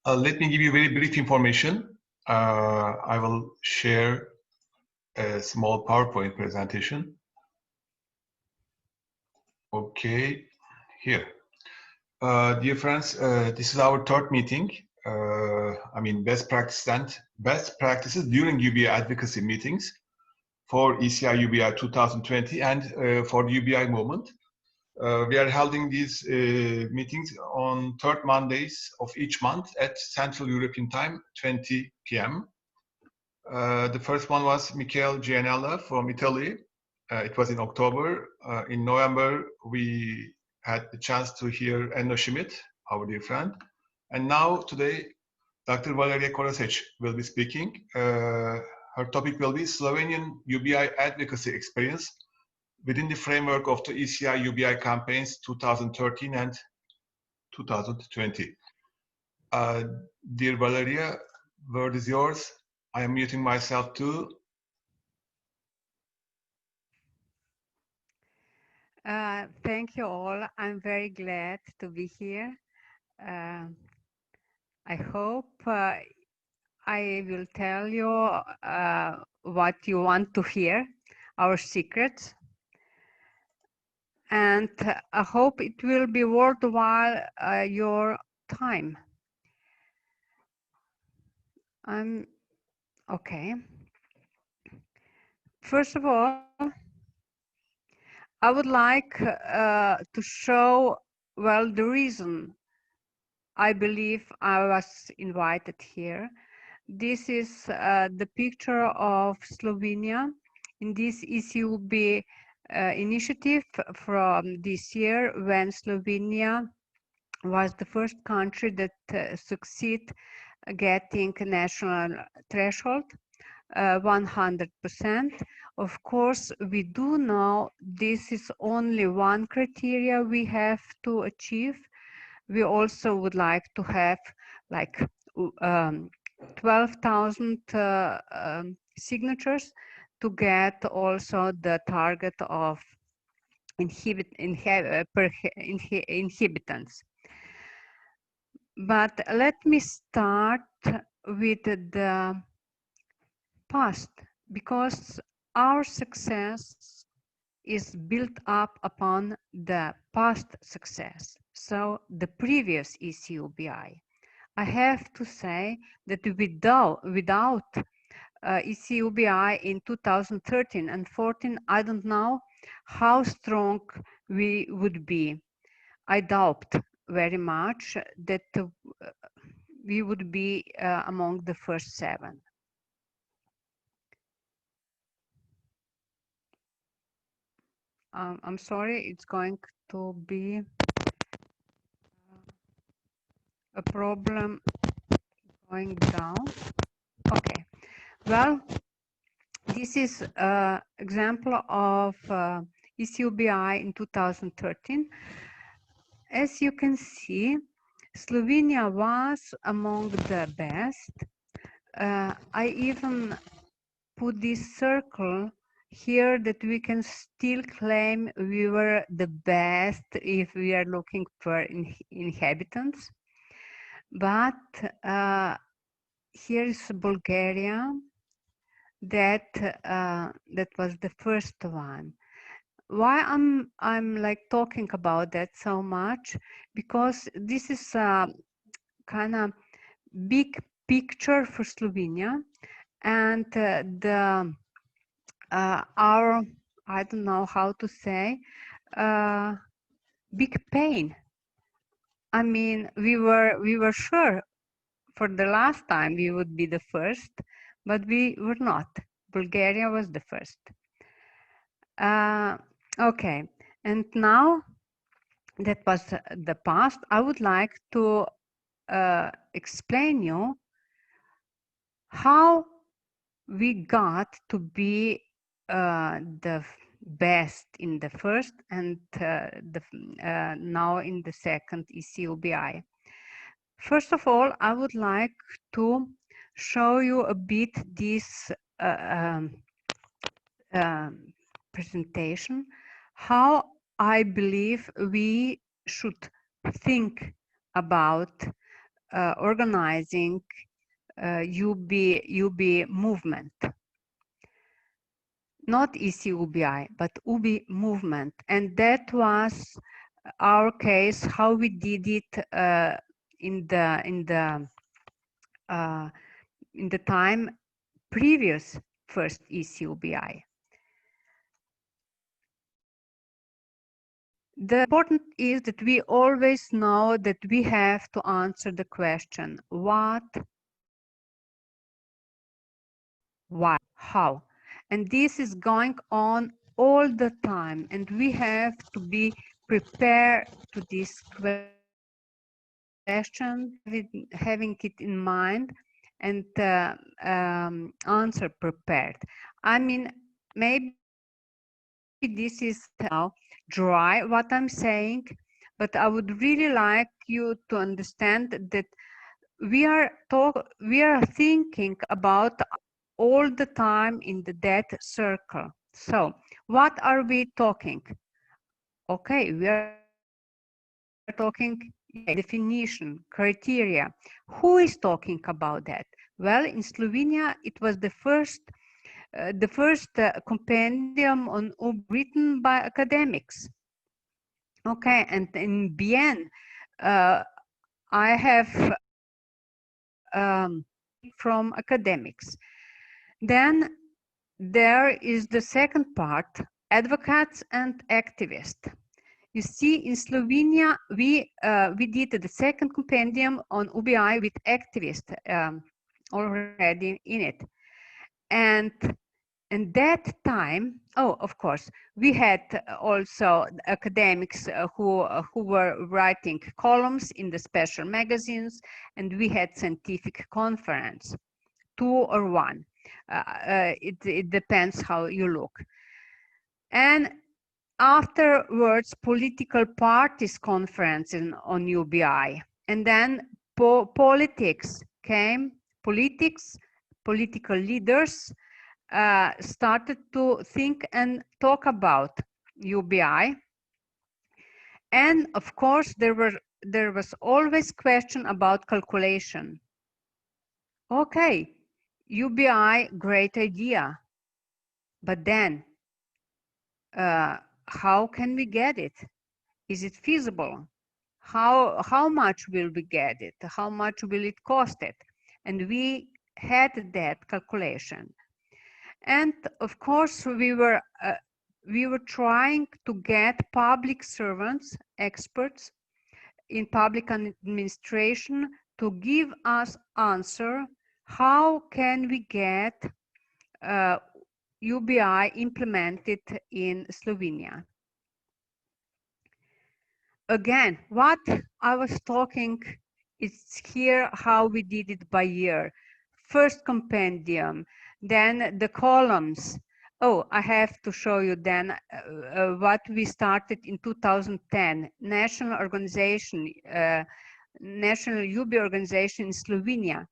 Let me give you very brief information. I will share a small PowerPoint presentation. Okay, here. Dear friends, this is our third meeting. Best practices during UBI advocacy meetings for ECI UBI 2020 and for the UBI movement. We are holding these meetings on third Mondays of each month at Central European Time, 20 p.m. The first one was Michael Gianella from Italy. It was in October. In November, we had the chance to hear Enno Schmidt, our dear friend. And now, today, Dr. Valerija Korosec will be speaking. Her topic will be Slovenian UBI Advocacy Experience within the framework of the ECI UBI campaigns 2013 and 2020. Dear Valerija, word is yours. I am muting myself too. Thank you all. I'm very glad to be here. I hope I will tell you what you want to hear, our secrets. And I hope it will be worthwhile your time. Okay. First of all, I would like to show, well, the reason I believe I was invited here. This is the picture of Slovenia in this ECH-UBI initiative from this year, when Slovenia was the first country that succeed getting a national threshold, 100%. Of course, we do know this is only one criteria we have to achieve. We also would like to have like 12,000 signatures to get also the target of inhabitants. But let me start with the past, because our success is built up upon the past success. So the previous ECH-UBI. I have to say that without ECH-UBI in 2013 and 14, I don't know how strong we would be. I doubt very much that we would be among the first 7. I'm sorry, it's going to be a problem going down. Okay, well, this is an example of ECH-UBI in 2013. As you can see, Slovenia was among the best. I even put this circle here that we can still claim we were the best if we are looking for inhabitants. But here is Bulgaria, that was the first one. Why I'm like talking about that so much? Because this is a kind of big picture for Slovenia, and our, I don't know how to say, big pain. I mean, we were sure for the last time we would be the first, but we were not. Bulgaria was the first. Okay, and now that was the past, I would like to explain you how we got to be the best in the first and now in the second ECH-UBI. First of all, I would like to show you a bit this presentation, how I believe we should think about organizing UBI movement. Not ECI UBI, but UBI movement. And that was our case, how we did it in the time previous first ECI UBI. The important is that we always know that we have to answer the question, what, why, how. And this is going on all the time, and we have to be prepared to this question, having it in mind, and answer prepared. I mean, maybe this is now dry what I'm saying, but I would really like you to understand that we are thinking about all the time in that circle. So what are we talking? Okay, we are talking definition, criteria. Who is talking about that? Well, in Slovenia, it was the first compendium on UBI written by academics. Okay, and in BN, I have from academics. Then there is the second part, advocates and activists. You see, in Slovenia, we did the second compendium on UBI with activists already in it. And that time, oh, of course, we had also academics who were writing columns in the special magazines, and we had scientific conference, 2 or 1. It depends how you look. And afterwards, political parties conferences on UBI, and then politics came. Political leaders started to think and talk about UBI, and of course there was always question about calculation. Okay, UBI, great idea, but then how can we get it? Is it feasible? How much will we get it? How much will it cost it? And we had that calculation. And of course, we were trying to get public servants, experts in public administration, to give us answer, how can we get UBI implemented in Slovenia. Again, what I was talking is here how we did it by year. First compendium, then the columns. Oh, I have to show you then what we started in 2010, national organization, national UBI organization in Slovenia.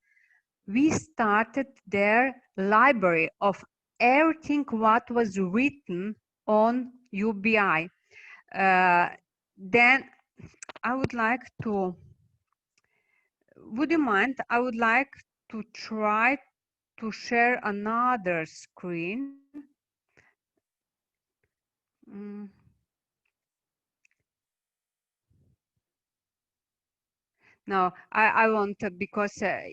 We started their library of everything what was written on UBI. Then I would like to, would you mind, I would like to try to share another screen. No, I want to, because I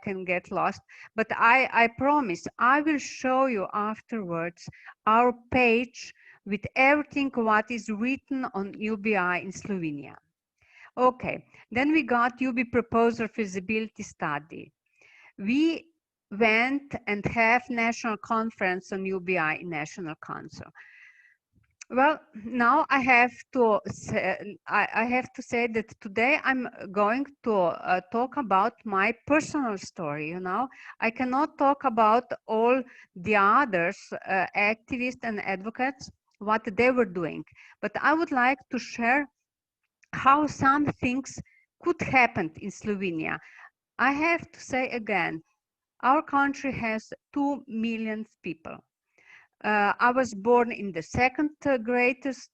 can get lost, but I promise I will show you afterwards our page with everything what is written on UBI in Slovenia. Okay, then we got UBI proposal feasibility study. We went and have national conference on UBI in National Council. Well, now I have to say, that today I'm going to talk about my personal story. You know, I cannot talk about all the others, activists and advocates, what they were doing, but I would like to share how some things could happen in Slovenia. I have to say again, our country has 2 million people. I was born in the second greatest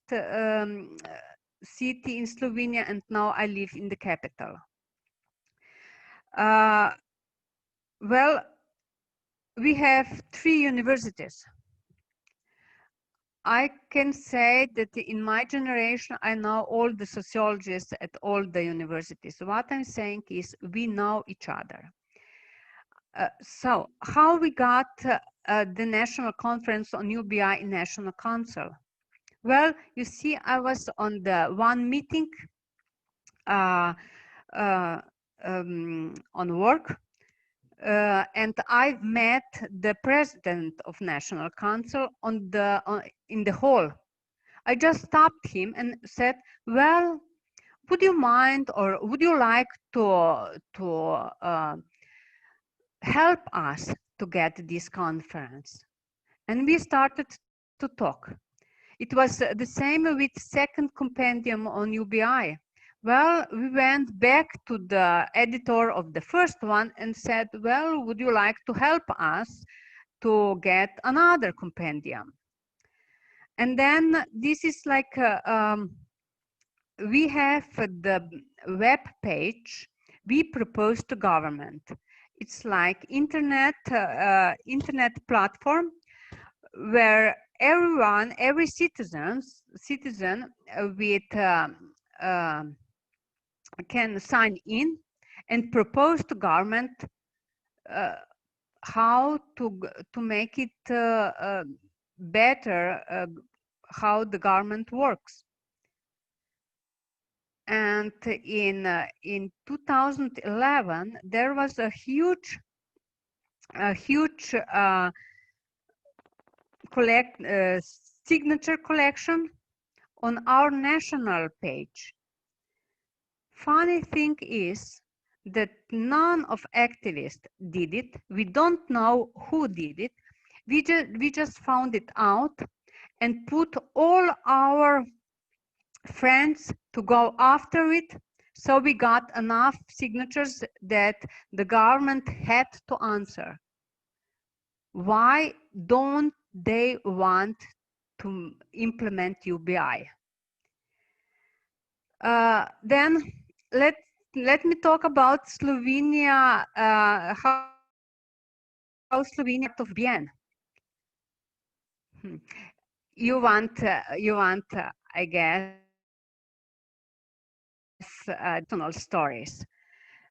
city in Slovenia, and now I live in the capital. Well, we have 3 universities. I can say that in my generation, I know all the sociologists at all the universities. What I'm saying is we know each other. So how we got the National Conference on UBI in National Council? Well, you see, I was on the one meeting on work, and I met the president of National Council in the hall. I just stopped him and said, well, would you mind or would you like to help us to get this conference? And we started to talk. It was the same with second compendium on UBI. Well, we went back to the editor of the first one and said, well, would you like to help us to get another compendium? And then this is like, we have the web page we propose to government. It's like internet platform where every citizen with can sign in and propose to government how to make it better, how the government works. And in 2011 there was a huge signature collection on our national page. Funny thing is that none of activists did it. We don't know who did it. We just found it out and put all our friends to go after it. So we got enough signatures that the government had to answer. Why don't they want to implement UBI? Then let me talk about Slovenia, how Slovenia of BN. You want, I guess, personal stories.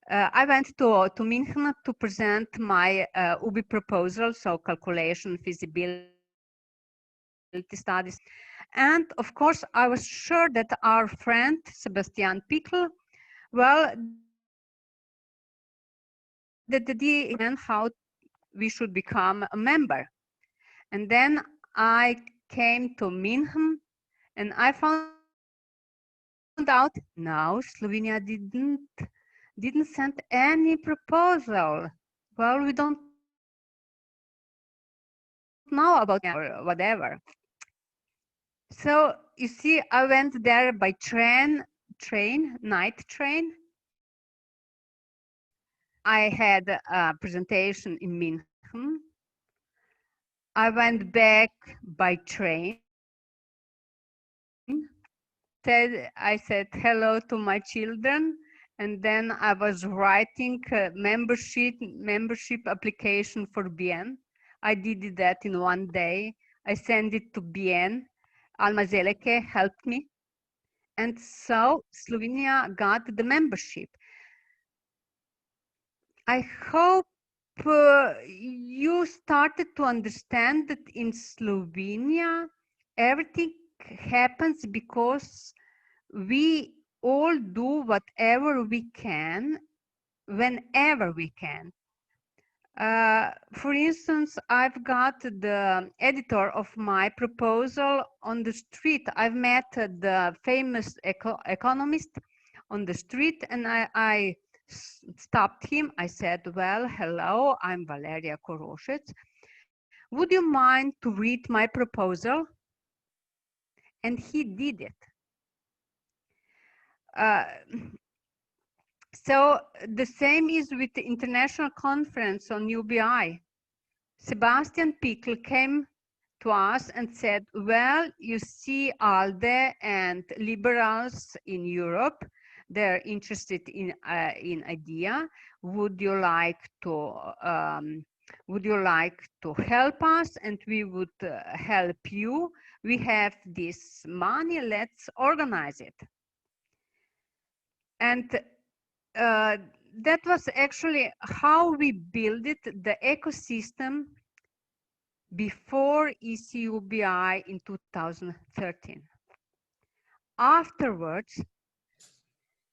I went to München to present my UBI proposal, so calculation, feasibility studies. And of course, I was sure that our friend, Sebastian Pickl, well, and how we should become a member. And then I came to München and I found out, no, Slovenia didn't send any proposal. Well, we don't know about it or whatever. So you see, I went there by night train. I had a presentation in München. I went back by train. I said hello to my children, and then I was writing membership application for BN. I did that in one day. I sent it to BN. Alma Zeleke helped me. And so Slovenia got the membership. I hope you started to understand that in Slovenia, everything happens because we all do whatever we can, whenever we can. For instance, I've got the editor of my proposal on the street. I've met the famous economist on the street, and I stopped him. I said, well, hello, I'm Valerija KOROŠEC. Would you mind to read my proposal? And he did it. So the same is with the International Conference on UBI. Sebastian Pickl came to us and said, well, you see ALDE and liberals in Europe, they're interested in idea. Would you like to help us? And we would help you. We have this money, let's organize it. And that was actually how we built it, the ecosystem before ECH-UBI in 2013. Afterwards,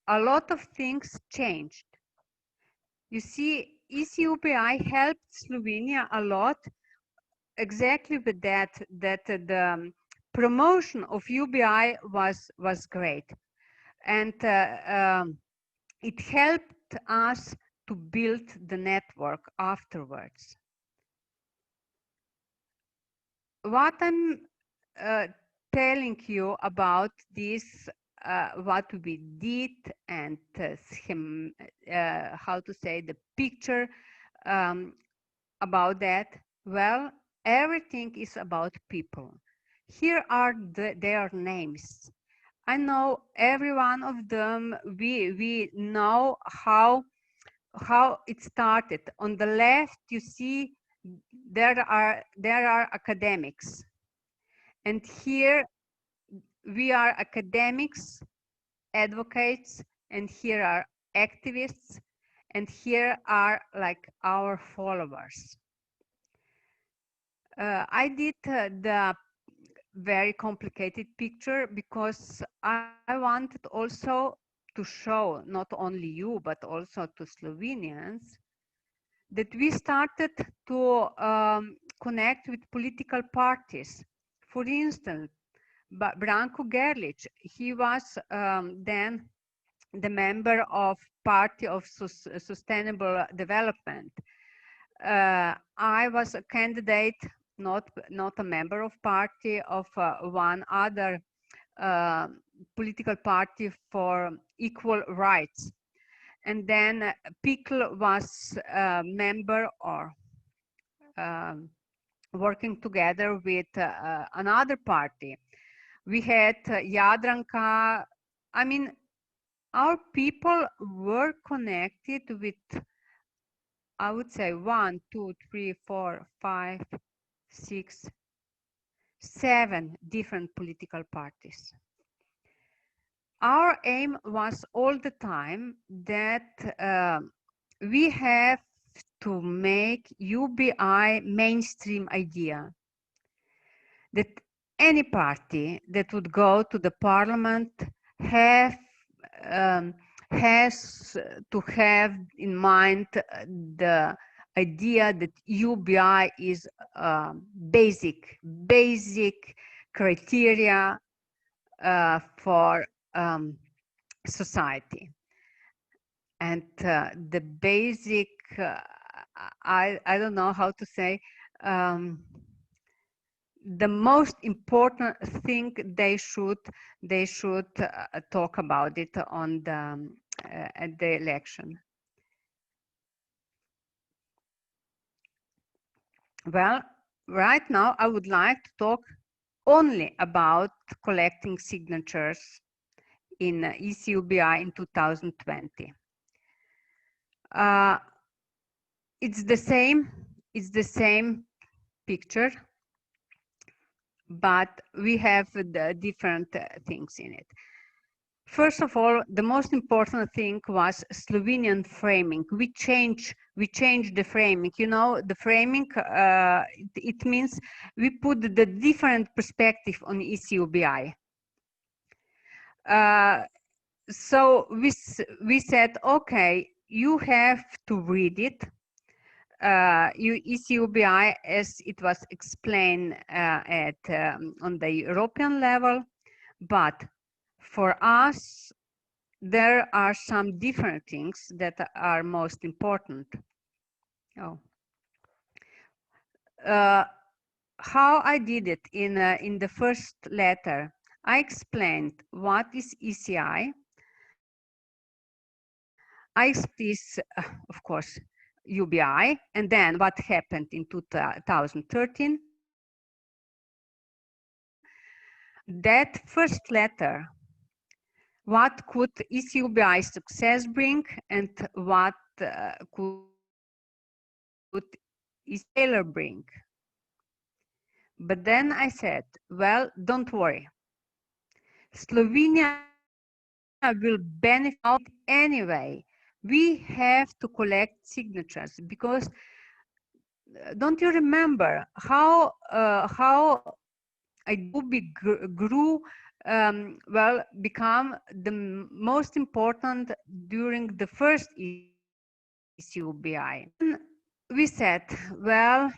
a lot of things changed. You see, ECH-UBI helped Slovenia a lot, exactly with that the promotion of UBI was great. And it helped us to build the network afterwards. What I'm telling you about this, what we did, and how to say, the picture about that, well, everything is about people. Here are their names. I know every one of them. We know how it started. On the left, you see there are academics, and here we are academics, advocates, and here are activists, and here are like our followers. I did the very complicated picture because I wanted also to show not only you but also to Slovenians that we started to connect with political parties. For instance, Branko Gerlic, he was then the member of Party of Sustainable Development. I was a candidate, not a member of party, of one other political party for equal rights. And then Pikl was a member or working together with another party. We had Jadranka. I mean, our people were connected with, I would say, 1, 2, 3, 4, 5, 6, 7 different political parties. Our aim was all the time that we have to make UBI mainstream idea, that any party that would go to the parliament has to have in mind the idea that UBI is basic criteria for society. And the basic, I don't know how to say, the most important thing they should talk about it on the at the election. Well, right now I would like to talk only about collecting signatures in ECH-UBI in 2020. It's the same picture, but we have the different things in it. First of all, the most important thing was Slovenian framing. We changed the framing. You know, the framing, it means we put the different perspective on ECH-UBI. So we said, okay, you have to read it. ECH-UBI as it was explained on the European level, but for us, there are some different things that are most important. Oh. How I did it in the first letter, I explained what is ECI. I explained this, of course, UBI, and then what happened in 2013. that first letter, what could ECH-UBI success bring and what could ECH bring? But then I said, well, don't worry. Slovenia will benefit anyway. We have to collect signatures because don't you remember how UBI grew, well, become the most important during the first ECH-UBI. We said, well,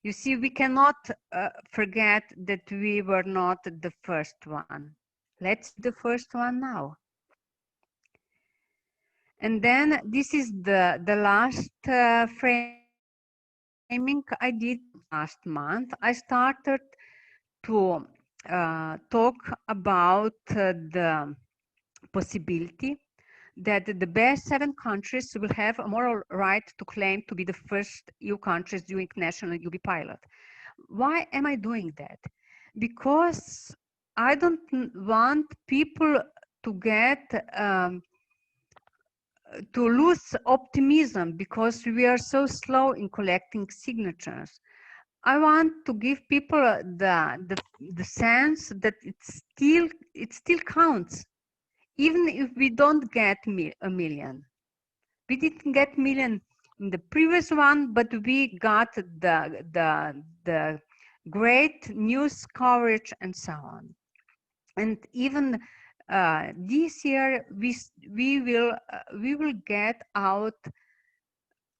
you see, we cannot forget that we were not the first one. Let's be the first one now. And then this is the last framing I did last month. I started to talk about the possibility that the best 7 countries will have a moral right to claim to be the first EU countries doing national UBI pilot. Why am I doing that? Because I don't want people to get to lose optimism because we are so slow in collecting signatures. I want to give people the sense that it still counts, even if we don't get a million. We didn't get million in the previous one, but we got the great news coverage and so on. And even this year we will get out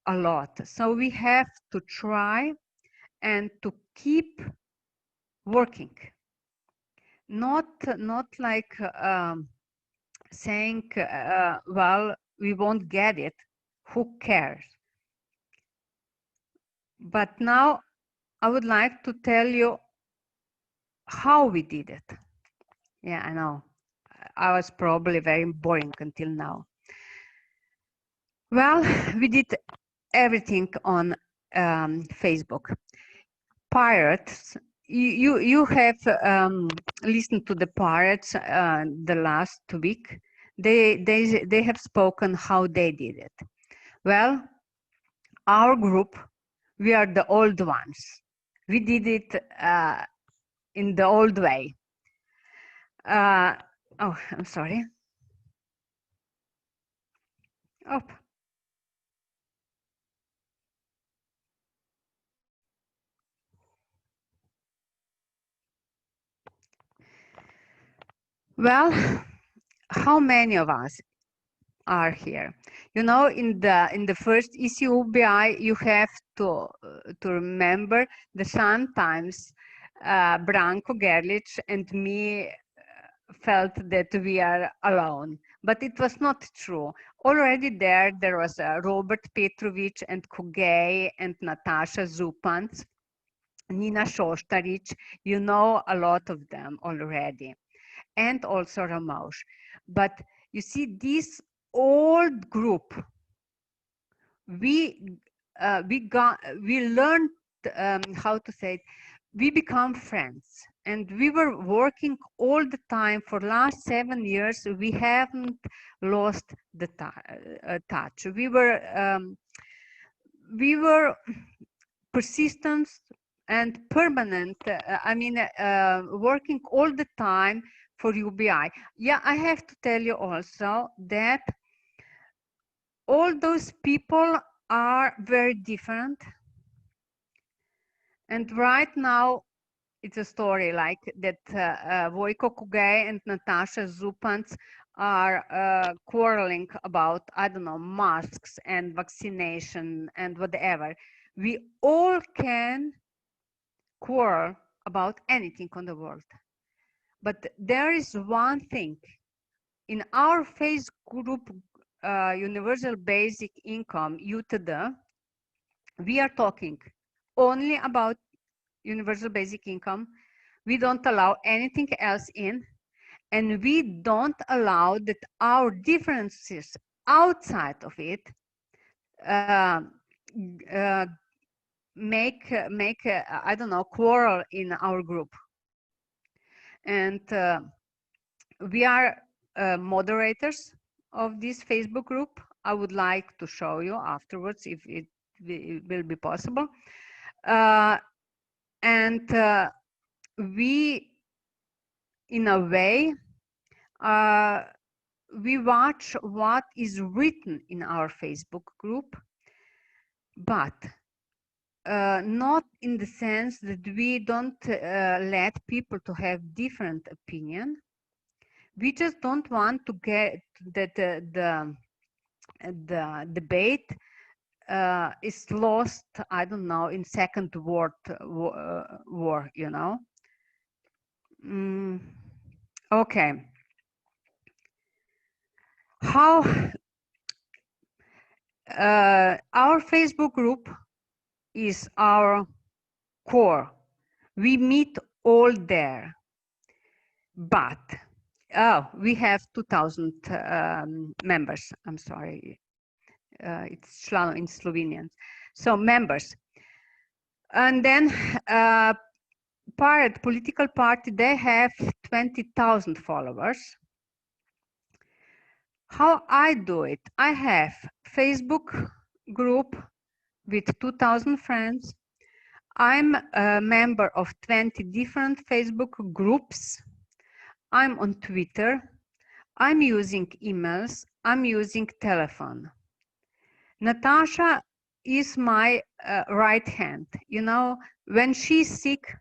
a lot. So we have to try and to keep working, not like saying, well, we won't get it, who cares? But now I would like to tell you how we did it. Yeah, I know. I was probably very boring until now. Well, we did everything on Facebook. Pirates, you have listened to the pirates the last week. They have spoken how they did it. Well, our group, we are the old ones. We did it in the old way. Oh, I'm sorry. Oh. Well, how many of us are here? You know, in the first ECH-UBI, you have to remember that sometimes Branko Gerlic and me felt that we are alone, but it was not true. Already there was Robert Petrovic and Kugej and Natasha Zupans, Nina Šoštarić. You know a lot of them already, and also Ramosh. But you see, this old group, we learned how to say it. We become friends, and we were working all the time for last 7 years. We haven't lost the touch. We were persistent and permanent. Working all the time for UBI. Yeah, I have to tell you also that all those people are very different. And right now, it's a story like that Vojko Kugej and Natasha Zupans are quarreling about, I don't know, masks and vaccination and whatever. We all can quarrel about anything on the world. But there is one thing. In our phase group, Universal Basic Income, UTD, we are talking only about Universal Basic Income. We don't allow anything else in, and we don't allow that our differences outside of it make I don't know, quarrel in our group. And we are moderators of this Facebook group. I would like to show you afterwards if it will be possible. And we, in a way, we watch what is written in our Facebook group, but not in the sense that we don't let people to have different opinion. We just don't want to get that the debate is lost, I don't know, in Second World War, you know. Okay. How our Facebook group is our core. We meet all there, but we have 2,000 members. I'm sorry, it's in Slovenian. So members, and then political party, they have 20,000 followers. How I do it? I have Facebook group with 2,000 friends. I'm a member of 20 different Facebook groups. I'm on Twitter. I'm using emails. I'm using telephone. Natasha is my right hand. You know, when she's sick,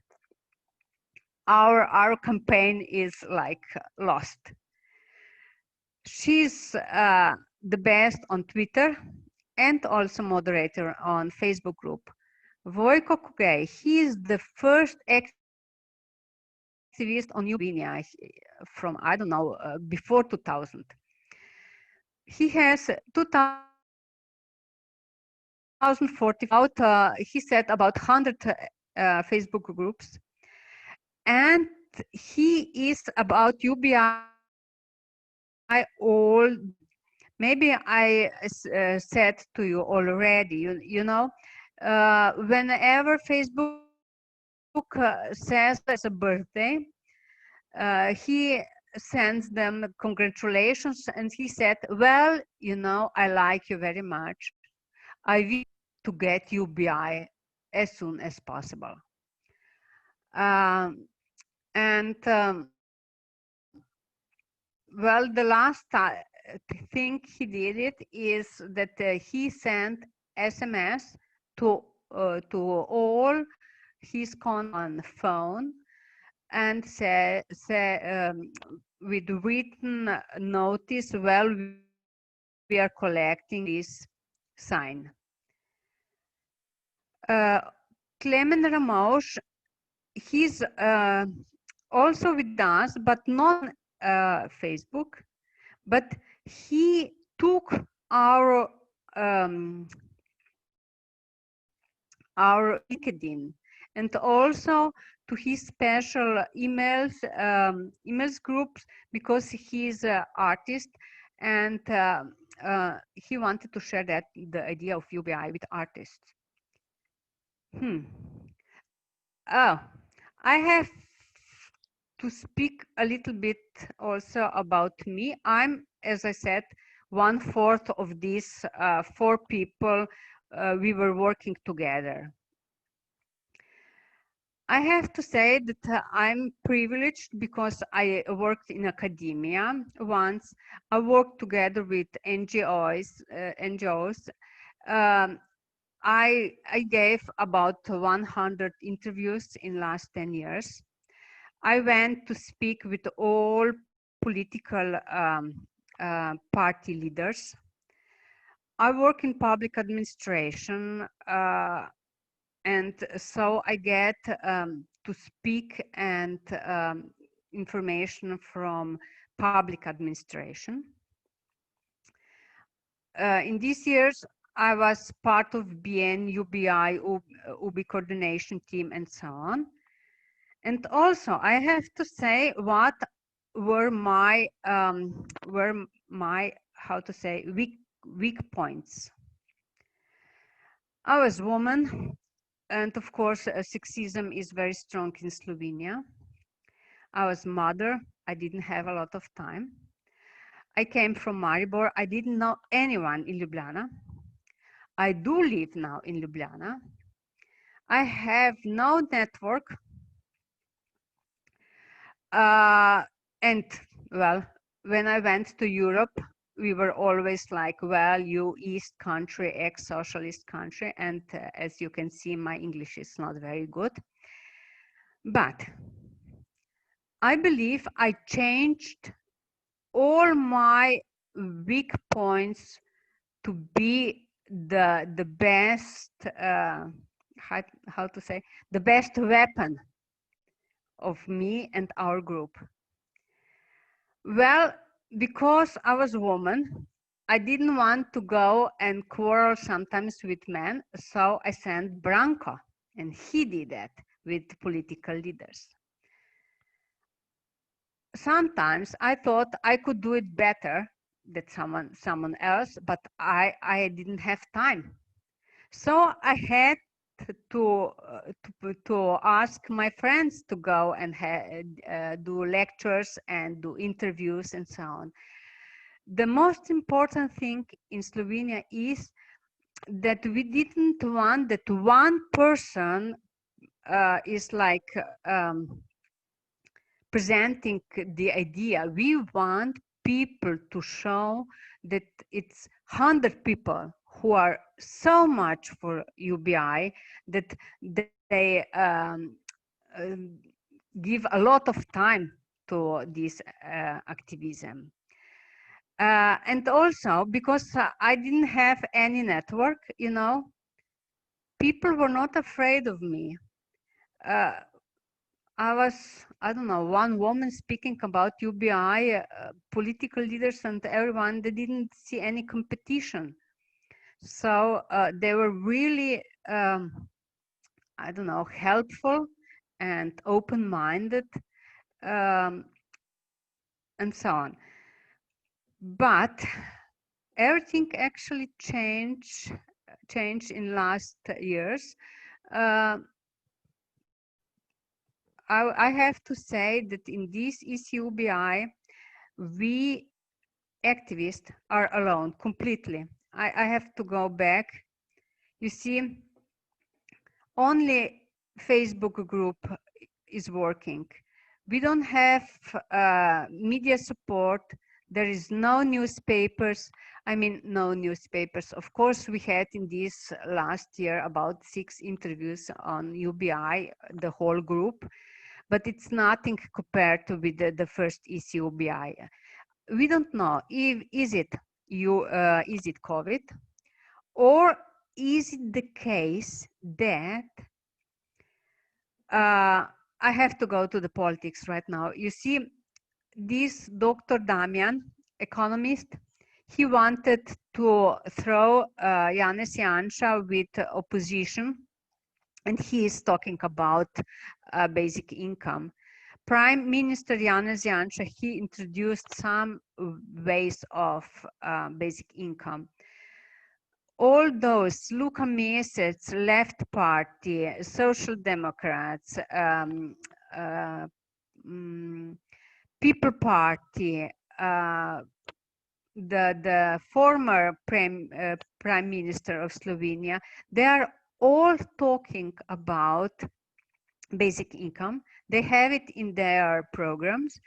our campaign is like lost. She's the best on Twitter and also moderator on Facebook group. Vojko Kugej, he is the first activist on Slovenia from, I don't know, before 2000. He has 2040, he said about 100 Facebook groups. And he is about UBI all. Maybe I said to you already, you know, whenever Facebook says it's a birthday, he sends them congratulations, and he said, well, you know, I like you very much. I wish to get UBI as soon as possible. Well, the last thing he did it is that he sent SMS to all his on phone and with written notice, well, we are collecting this sign. Klemen Ramosh, he's also with us, but not Facebook, but he took our LinkedIn and also to his special emails groups, because he's an artist and he wanted to share the idea of UBI with artists. Oh, I have to speak a little bit also about me. I'm, as I said, 1/4 of these 4 people. We were working together. I have to say that I'm privileged because I worked in academia once. I worked together with NGOs. I gave about 100 interviews in last 10 years. I went to speak with all political party leaders. I work in public administration, and so I get to speak and information from public administration. In these years, I was part of BN UBI UBI coordination team and so on. And also, I have to say what were my how to say weak points. I was a woman, and of course, sexism is very strong in Slovenia. I was mother. I didn't have a lot of time. I came from Maribor. I didn't know anyone in Ljubljana. I do live now in Ljubljana. I have no network. And well, when I went to Europe, we were always like, well, you East country, ex-socialist country. And as you can see, my English is not very good. But I believe I changed all my weak points to be the best, how to say, the best weapon of me and our group. Well, because I was a woman, I didn't want to go and quarrel sometimes with men, so I sent Branko, and he did that with political leaders. Sometimes I thought I could do it better than someone else, but I didn't have time. So I had to ask my friends to go and do lectures and do interviews and so on. The most important thing in Slovenia is that we didn't want that one person is like presenting the idea. We want people to show that it's 100 people who are so much for UBI that they give a lot of time to this activism. And also because I didn't have any network, you know, people were not afraid of me. I was, I don't know, one woman speaking about UBI, political leaders and everyone, they didn't see any competition. So they were really, I don't know, helpful and open-minded and so on. But everything actually changed in last years. I have to say that in this ECH-UBI, we activists are alone completely. I have to go back. You see, only Facebook group is working. We don't have media support. There is no newspapers. I mean, no newspapers. Of course, we had in this last year about 6 interviews on UBI, the whole group, but it's nothing compared to with the first ECH-UBI. We don't know if is it COVID, or is it the case that I have to go to the politics right now. You see, this Dr. Damian, economist, he wanted to throw Janez Janša with opposition, and he is talking about basic income. Prime Minister Janez Janša, he introduced some ways of basic income. All those, Luka Mesec, Left Party, Social Democrats, People Party, the former Prime Minister of Slovenia, they are all talking about basic income. They have it in their programs,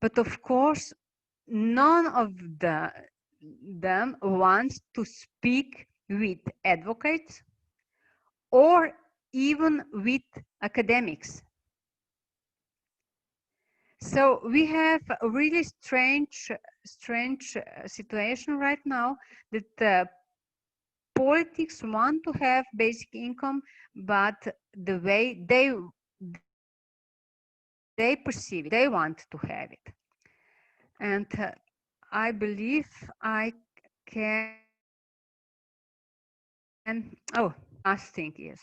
but of course, none of them wants to speak with advocates or even with academics. So we have a really strange situation right now that politics want to have basic income, but the way they perceive it, they want to have it. And I believe I can, oh, last thing is,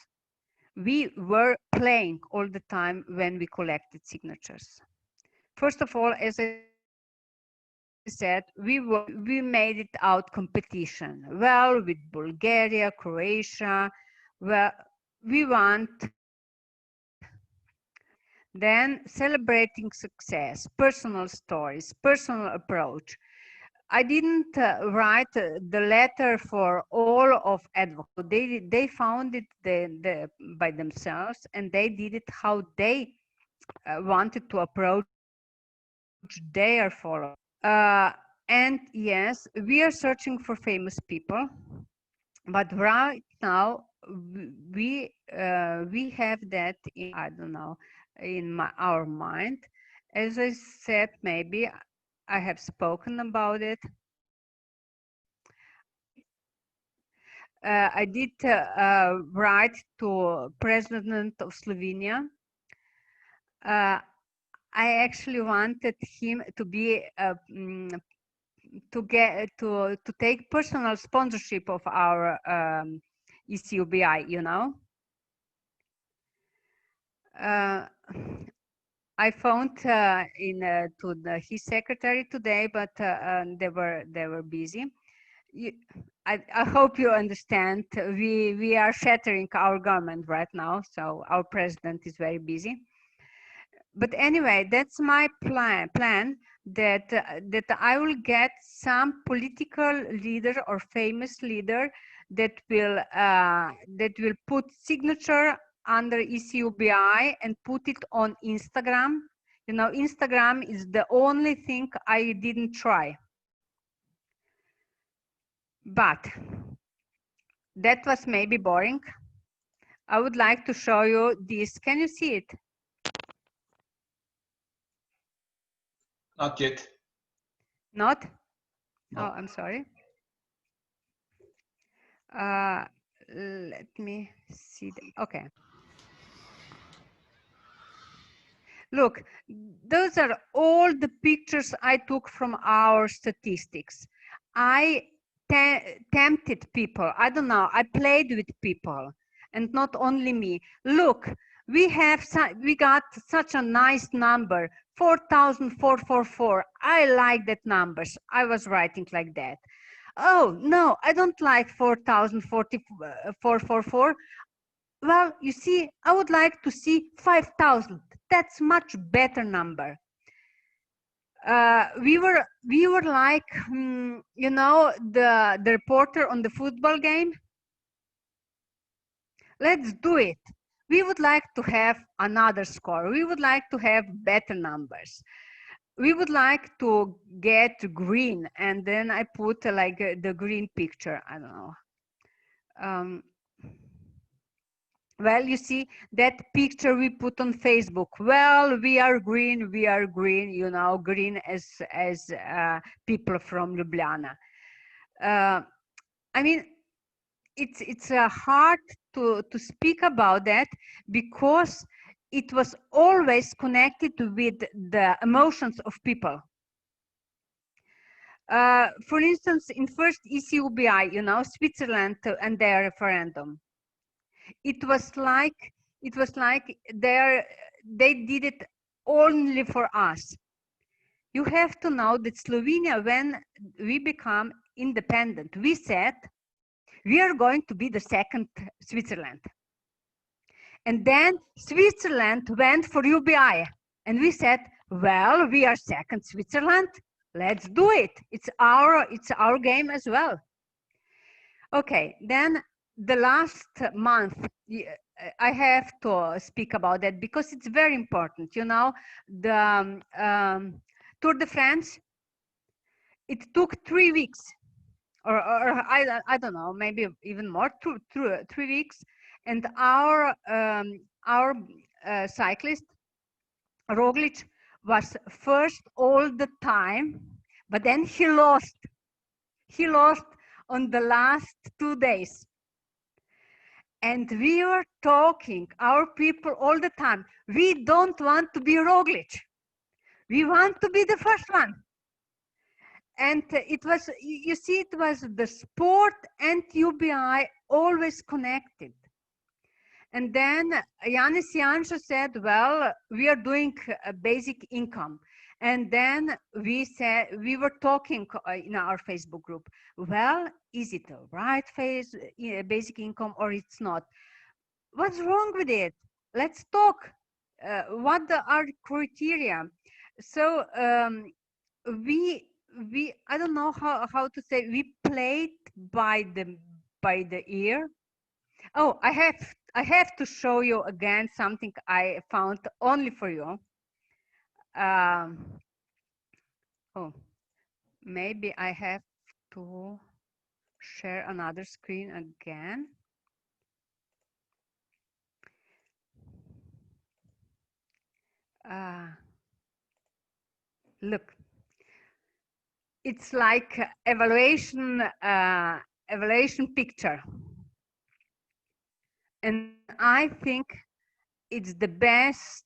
we were playing all the time when we collected signatures. First of all, as I said, we made it out competition. Well, with Bulgaria, Croatia, well, we want Then celebrating success, personal stories, personal approach. I didn't write the letter for all of advocates. They found it by themselves, and they did it how they wanted to approach their followers. And yes, we are searching for famous people, but right now we have that in, I don't know, in our mind. As I said, maybe I have spoken about it. I did write to President of Slovenia. I actually wanted him to be to take personal sponsorship of our ECI UBI, you know. I phoned his secretary today, but they were busy. I hope you understand. We are shattering our government right now, so our president is very busy. But anyway, that's my plan that I will get some political leader or famous leader that will put signature under ECI UBI and put it on Instagram. You know, Instagram is the only thing I didn't try. But that was maybe boring. I would like to show you this. Can you see it? Not yet. Not? No. Oh, I'm sorry. Let me see. Okay. Look, those are all the pictures I took from our statistics. I tempted people. I don't know. I played with people, and not only me. Look, we got such a nice number, 4,444. I like that numbers. I was writing like that. Oh no, I don't like 4,444. Well, you see, I would like to see 5,000. That's much better number. We were like, you know, the reporter on the football game. Let's do it. We would like to have another score. We would like to have better numbers. We would like to get green, and then I put like the green picture. I don't know. Well, you see that picture we put on Facebook. Well, we are green, you know, green as people from Ljubljana. I mean, it's hard to speak about that because it was always connected with the emotions of people. For instance, in first ECI UBI, you know, Switzerland and their referendum. It was like they did it only for us. You have to know that Slovenia, when we become independent, we said we are going to be the second Switzerland. And then Switzerland went for UBI. And we said, well, we are second Switzerland. Let's do it. It's our game as well. Okay, then the last month, I have to speak about that because it's very important. You know, the Tour de France, it took 3 weeks, or I don't know, maybe even more, 3 weeks, and our cyclist Roglic was first all the time, but then he lost on the last 2 days. And we were talking, our people all the time, we don't want to be Roglic. We want to be the first one. And it was, you see, it was the sport and UBI always connected. And then Yanis Janša said, well, we are doing a basic income. And then we were talking in our Facebook group, well, is it the right basic income or it's not? What's wrong with it? Let's talk. what are criteria? So we I don't know how to say, we played by the ear. Oh, I have to show you again something I found only for you. Oh, maybe I have to share another screen again. Look, it's like evaluation picture, and I think it's the best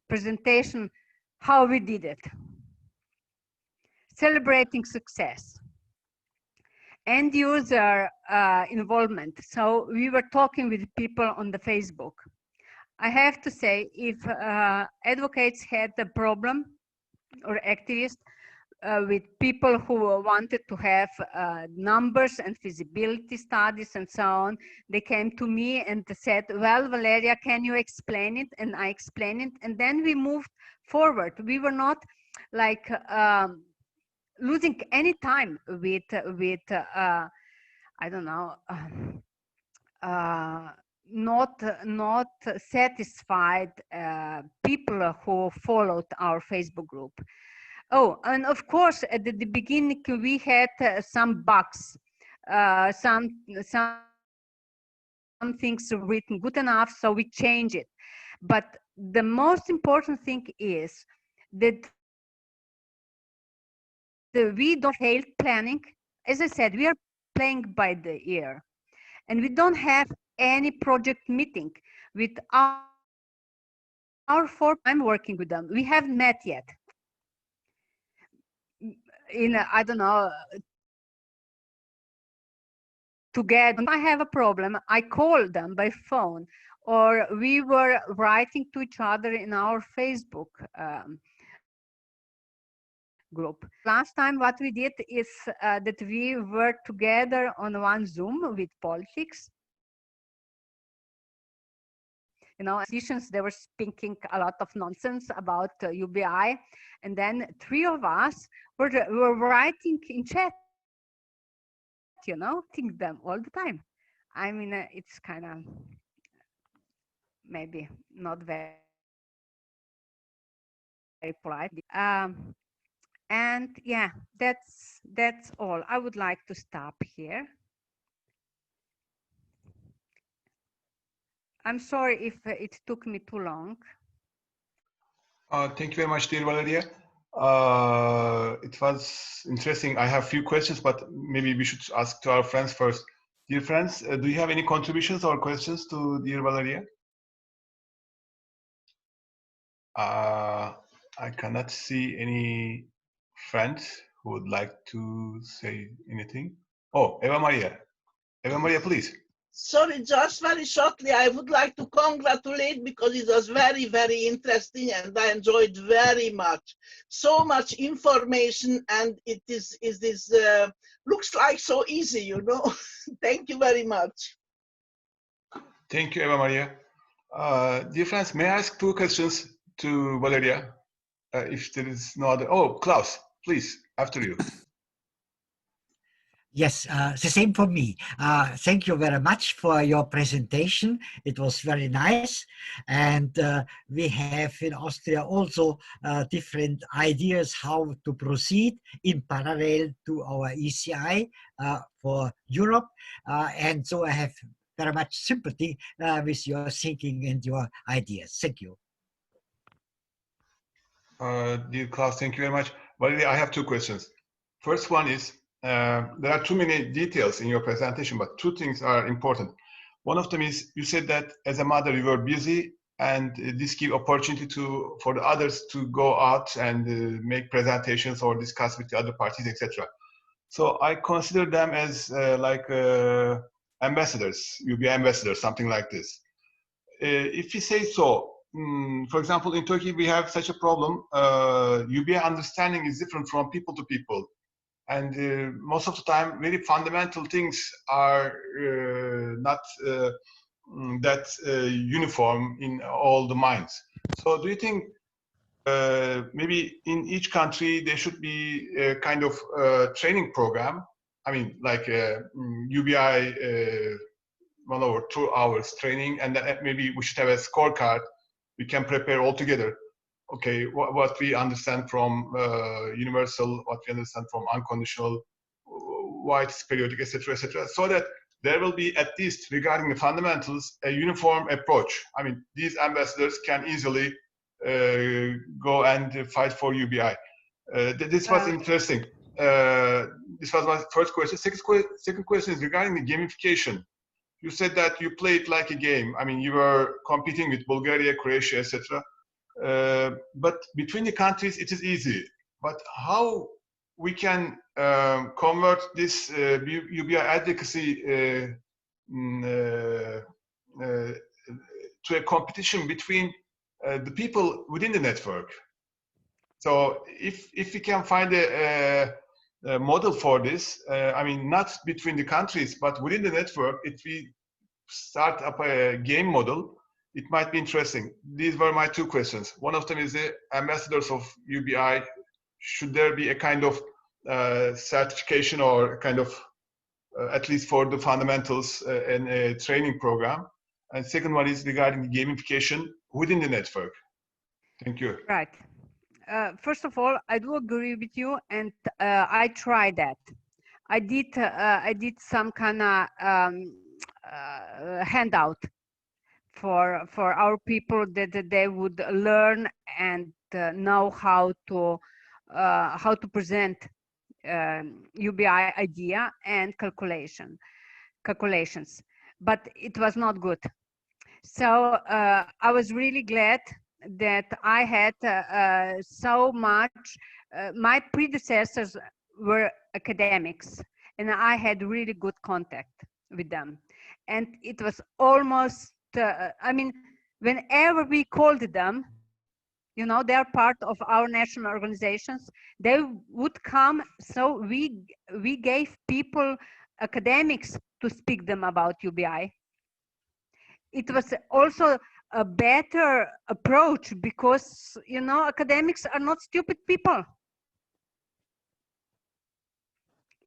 presentation how we did it. Celebrating success, end user involvement. So we were talking with people on the Facebook. I have to say, if advocates had a problem, or activists, with people who wanted to have numbers and feasibility studies and so on, they came to me and said, well, Valeria, can you explain it? And I explained it, and then we moved forward. We were not like losing any time with I don't know, not satisfied people who followed our Facebook group. Oh, and of course, at the beginning we had some bugs, some things written good enough, so we change it. But the most important thing is that we don't fail planning. As I said, we are playing by the ear, and we don't have any project meeting with our I'm working with them. We haven't met yet. In I don't know, together. If I have a problem, I call them by phone, or we were writing to each other in our Facebook group. Last time what we did is that we were together on one Zoom with politics. You know, politicians, they were speaking a lot of nonsense about UBI, and then three of us were writing in chat, you know, think them all the time. I mean, it's kind of maybe not very polite. And yeah, that's all. I would like to stop here. I'm sorry if it took me too long. Thank you very much, dear Valeria. It was interesting. I have a few questions, but maybe we should ask to our friends first. Dear friends, do you have any contributions or questions to dear Valeria? I cannot see any friends who would like to say anything. Oh, Eva Maria. Eva Maria, please. Sorry, just very shortly, I would like to congratulate, because it was very, very interesting and I enjoyed very much. So much information, and it looks like so easy, you know. Thank you very much. Thank you, Eva Maria. Dear friends, may I ask two questions to Valeria? If there is no other. Oh, Klaus, please, after you. Yes, the same for me. Thank you very much for your presentation. It was very nice. And we have in Austria also different ideas how to proceed in parallel to our ECI for Europe. And so I have very much sympathy with your thinking and your ideas. Thank you. Dear Klaus, thank you very much. Valeria, I have two questions. First one is, there are too many details in your presentation, but two things are important. One of them is, you said that as a mother you were busy, and this gives opportunity for the others to go out and make presentations or discuss with the other parties, etc. So I consider them as ambassadors, UBI ambassadors, something like this. If you say so, for example, in Turkey we have such a problem. UBI understanding is different from people to people. And most of the time, very fundamental things are not that's uniform in all the minds. So do you think maybe in each country there should be a kind of training program? I mean, like UBI 1 or 2 hours training, and then maybe we should have a scorecard we can prepare all together. Okay, what we understand from universal, what we understand from unconditional, why it's periodic, etc., etc., so that there will be, at least regarding the fundamentals, a uniform approach. I mean, these ambassadors can easily go and fight for UBI. This was interesting. This was my first question. Second question is regarding the gamification. You said that you played like a game. I mean, you were competing with Bulgaria, Croatia, etc. But between the countries, it is easy. But how we can convert this UBI advocacy to a competition between the people within the network? So if we can find a model for this, I mean, not between the countries, but within the network, if we start up a game model, it might be interesting. These were my two questions. One of them is the ambassadors of UBI. Should there be a kind of certification or a kind of, at least for the fundamentals, and a training program? And second one is regarding the gamification within the network. Thank you. Right. First of all, I do agree with you, and I tried that. I did some kind of handout for our people that they would learn and know how to present UBI idea and calculations, but it was not good. So I was really glad that I had so much. My predecessors were academics, and I had really good contact with them. And it was almost, I mean, whenever we called them, you know, they're part of our national organizations, they would come. So we gave people, academics, to speak them about UBI. It was also a better approach because, you know, academics are not stupid people.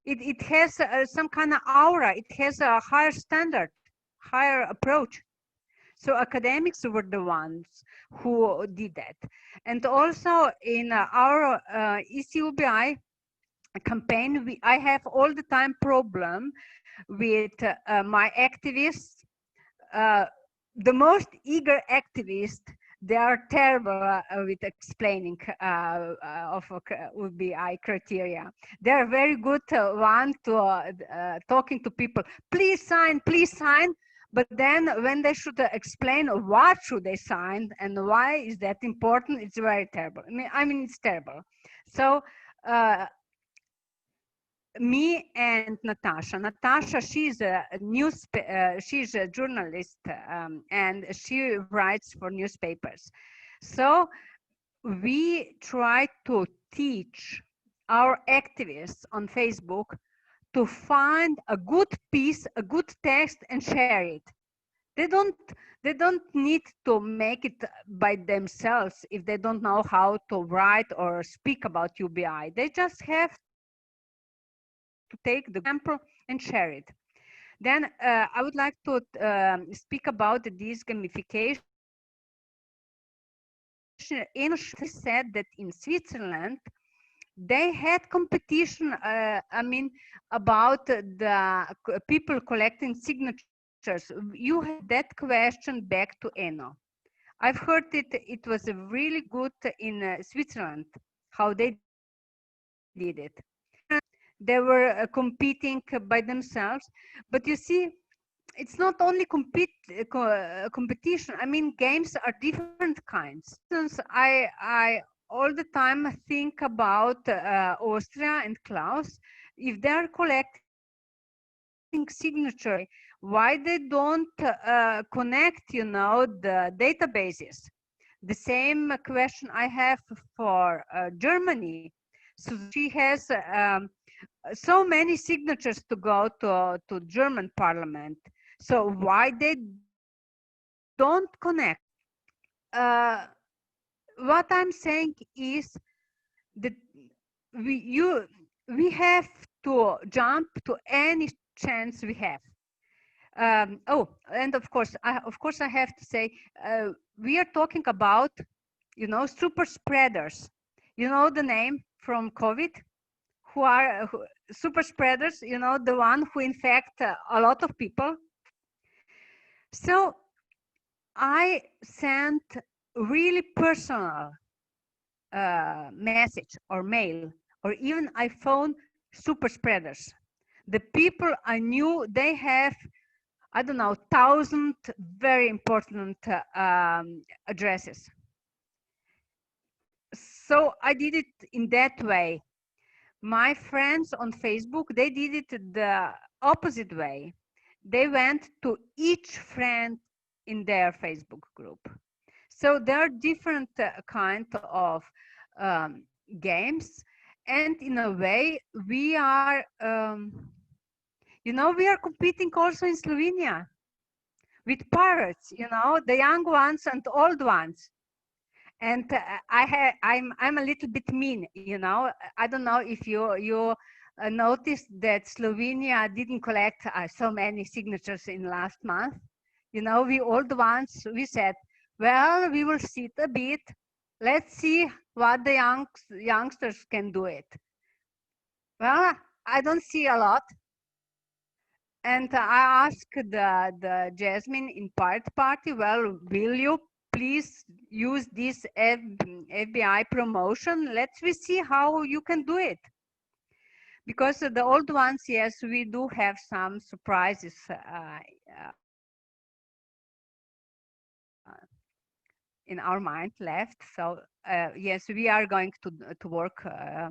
It has some kind of aura. It has a higher standard, higher approach. So academics were the ones who did that. And also in our ECH-UBI campaign, I have all the time problem with my activists. The most eager activists, they are terrible with explaining of UBI criteria. They are very good one to talking to people. Please sign, please sign. But then when they should explain what should they sign and why is that important, it's very terrible. I mean, it's terrible. So me and Natasha, she's a she's a journalist and she writes for newspapers. So we try to teach our activists on Facebook to find a good piece, a good text, and share it. They don't need to make it by themselves if they don't know how to write or speak about UBI. They just have to take the example and share it. Then I would like to speak about this gamification. She said that in Switzerland, they had competition, I mean, about the people collecting signatures. You had that question back to Eno. I've heard it was really good in Switzerland, how they did it. They were competing by themselves, but you see, it's not only competition. I mean, games are different kinds. Since I all the time think about Austria and Klaus, if they're collecting signature, why they don't connect, you know, the databases? The same question I have for Germany. So she has so many signatures to go to German parliament. So why they don't connect. What I'm saying is that we have to jump to any chance we have. Oh, and of course I have to say, we are talking about, you know, super spreaders. You know the name from COVID, who are super spreaders, you know, the one who infect a lot of people. So I sent really personal message or mail, or even I phone super spreaders. The people I knew, they have, I don't know, 1,000 very important addresses. So I did it in that way. My friends on Facebook, they did it the opposite way. They went to each friend in their Facebook group. So there are different kind of games, and in a way we are, you know, we are competing also in Slovenia with pirates, you know, the young ones and old ones. And I'm a little bit mean, you know. I don't know if you noticed that Slovenia didn't collect so many signatures in last month. You know, we old ones, we said, well, we will sit a bit. Let's see what the youngsters can do it. Well, I don't see a lot. And I asked the Jasmine in party, well, will you please use this FBI promotion? Let's we see how you can do it. Because the old ones, yes, we do have some surprises in our mind left. So yes, we are going to work a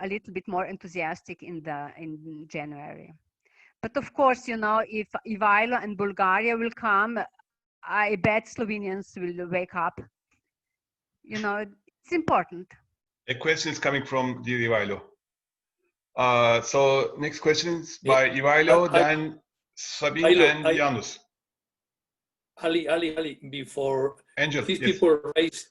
little bit more enthusiastic in January. But of course, you know, if Ivailo and Bulgaria will come, I bet Slovenians will wake up. You know, it's important. A question is coming from dear Ivailo. So next question is by Ivailo, then Sabine and Janus. Ali, before Angel, these yes.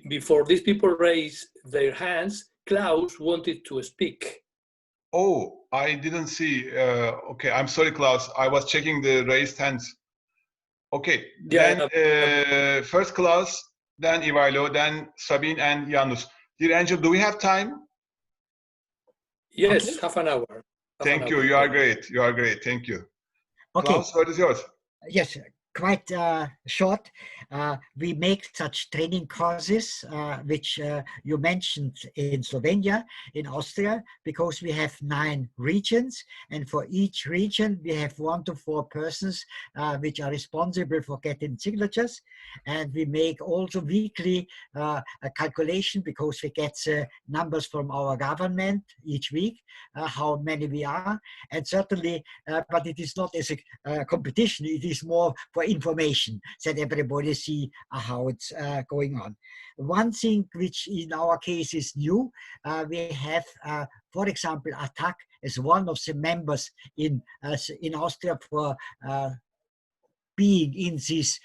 before these people raise their hands, Klaus wanted to speak. Oh, I didn't see. Okay, I'm sorry, Klaus. I was checking the raised hands. Okay, Yeah, then first Klaus, then Ivailo, then Sabine and Janus. Dear Angel, do we have time? Yes, okay. half an hour. Thank you. You are great. You are great. Thank you. Okay. Klaus, what is yours? Yes, quite short. We make such training courses, which you mentioned in Slovenia, in Austria, because we have 9 regions, and for each region we have 1 to 4 persons which are responsible for getting signatures, and we make also weekly a calculation, because we get numbers from our government each week, how many we are, and certainly, but it is not as a competition, it is more for information, so that everybody see how it's going on. One thing which in our case is new, we have, for example, ATTAC as one of the members in Austria for being in this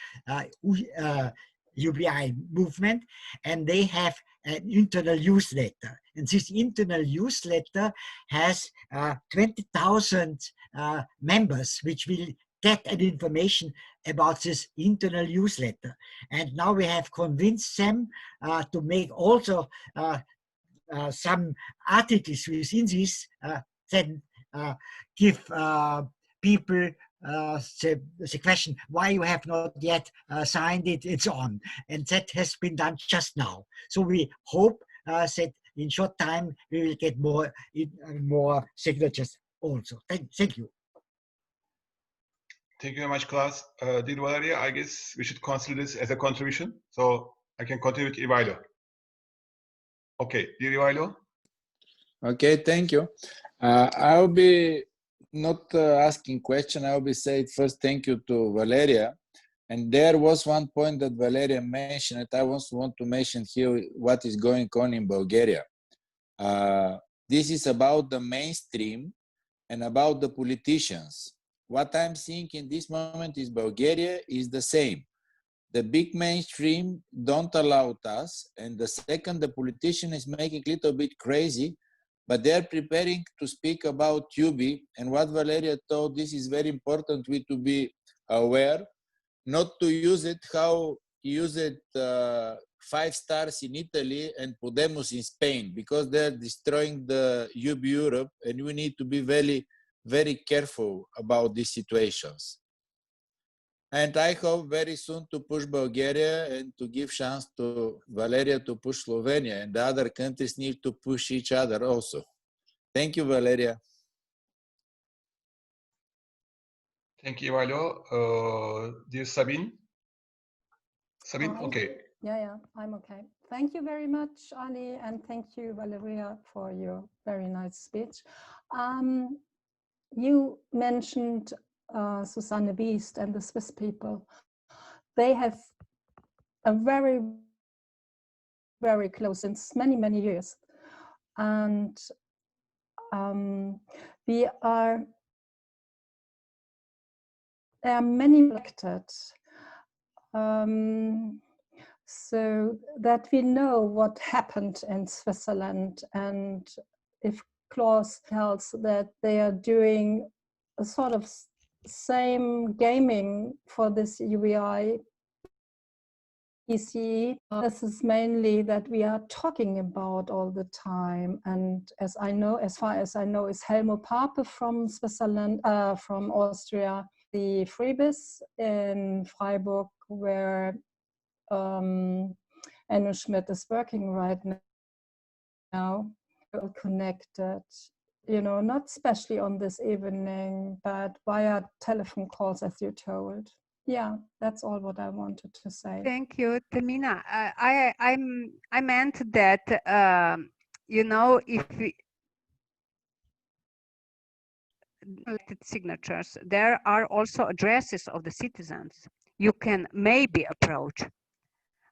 UBI movement, and they have an internal newsletter. And this internal newsletter has 20,000 members, which will get an information about this internal newsletter. And now we have convinced them to make also some articles within this, then give people the question why you have not yet signed it, it's on. And that has been done just now. So we hope that in short time we will get more signatures also. Thank you. Thank you very much, Klaus. Dear Valerija, I guess we should consider this as a contribution. So I can continue with Ivailo. Okay, dear Ivailo. Okay, thank you. I'll be not asking question. I'll be saying first thank you to Valerija. And there was one point that Valerija mentioned that I also want to mention here what is going on in Bulgaria. This is about the mainstream and about the politicians. What I'm seeing in this moment is Bulgaria is the same. The big mainstream don't allow us. And the second, the politician is making a little bit crazy, but they're preparing to speak about UBI. And what Valeria told, this is very important, we to be aware, not to use it how you use it 5 stars in Italy and Podemos in Spain, because they're destroying the UBI Europe, and we need to be very, very careful about these situations. And I hope very soon to push Bulgaria and to give chance to Valeria to push Slovenia, and the other countries need to push each other also. Thank you, Valeria. Thank you, Ivalo. Dear Sabine? Sabine, okay. Yeah, I'm okay. Thank you very much, Ali, and thank you, Valeria, for your very nice speech. You mentioned Susanne Wiest and the Swiss people. They have a very, very close since many, many years. And there are many elected, so that we know what happened in Switzerland, and if Klaus tells that they are doing a sort of same gaming for this UBI ECE, this is mainly that we are talking about all the time. And as far as I know, is Helmo Pape from Switzerland, from Austria, the Freebis in Freiburg, where Enno Schmidt is working right now, connected, you know, not especially on this evening, but via telephone calls, as you told. Yeah, that's all what I wanted to say. Thank you, Tamina. I meant that you know, if we signatures, there are also addresses of the citizens you can maybe approach.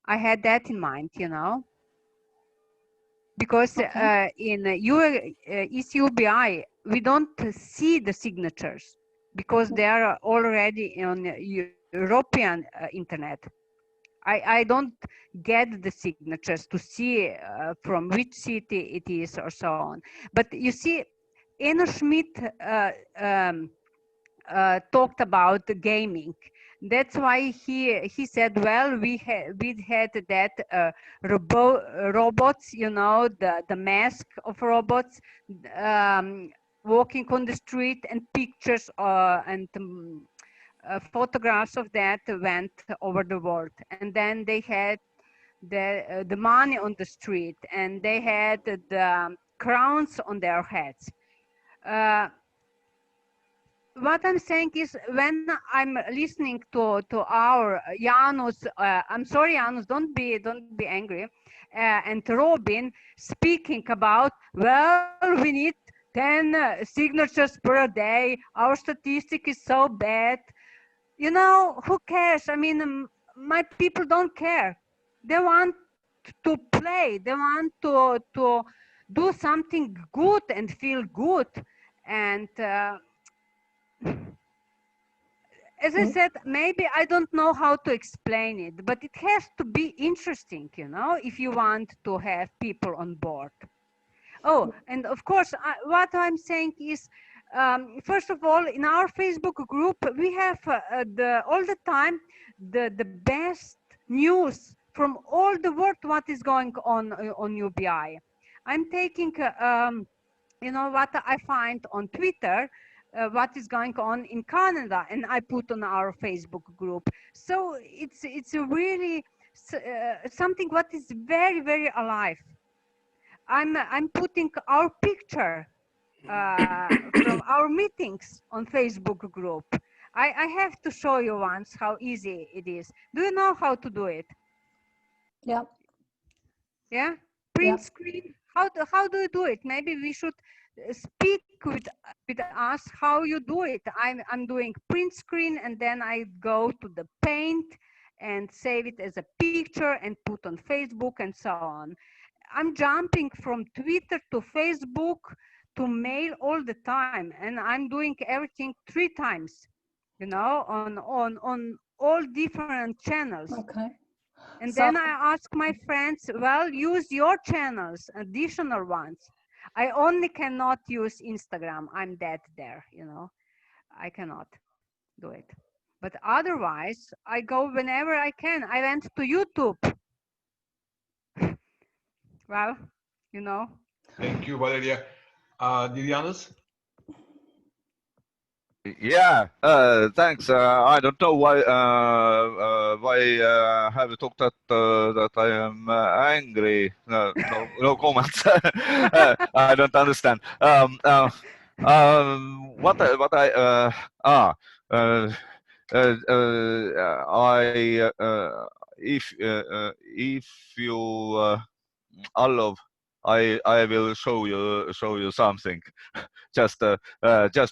I had that in mind, you know, because in ECH UBI we don't see the signatures because they are already on European internet. I don't get the signatures to see from which city it is or so on. But you see, Enno Schmidt talked about the gaming. That's why he said, well, we had that robots, you know, the mask of robots walking on the street, and pictures and photographs of that went over the world. And then they had the money on the street, and they had the crowns on their heads. What I'm saying is, when I'm listening to our Janus, I'm sorry, Janus, don't be angry, and Robin speaking about, well, we need 10 signatures per day. Our statistic is so bad. You know, who cares? I mean, my people don't care. They want to play. They want to do something good and feel good. And as I said, maybe I don't know how to explain it, but it has to be interesting, you know, if you want to have people on board. Oh, and of course, what I'm saying is, first of all, in our Facebook group, we have all the time the best news from all the world, what is going on UBI. I'm taking, you know, what I find on Twitter, what is going on in Canada, and I put on our Facebook group. So it's a really something what is very, very alive. I'm putting our picture from our meetings on Facebook group. I have to show you once how easy it is. Do you know how to do it? Yeah. Yeah? Print screen. How do you do it? Maybe we should speak with us how you do it. I'm doing print screen, and then I go to the paint and save it as a picture and put on Facebook and so on. I'm jumping from Twitter to Facebook to mail all the time, and I'm doing everything 3 times, you know, on all different channels. Okay. And So, then I ask my friends, well, use your channels, additional ones. I only cannot use Instagram. I'm dead there, you know. I cannot do it. But otherwise, I go whenever I can. I went to YouTube. Well, you know. Thank you, Valeria. Didianos? Yeah, thanks. I don't know why have you talked that I am angry. No comments. I don't understand. What I if you allow, I will show you something. Just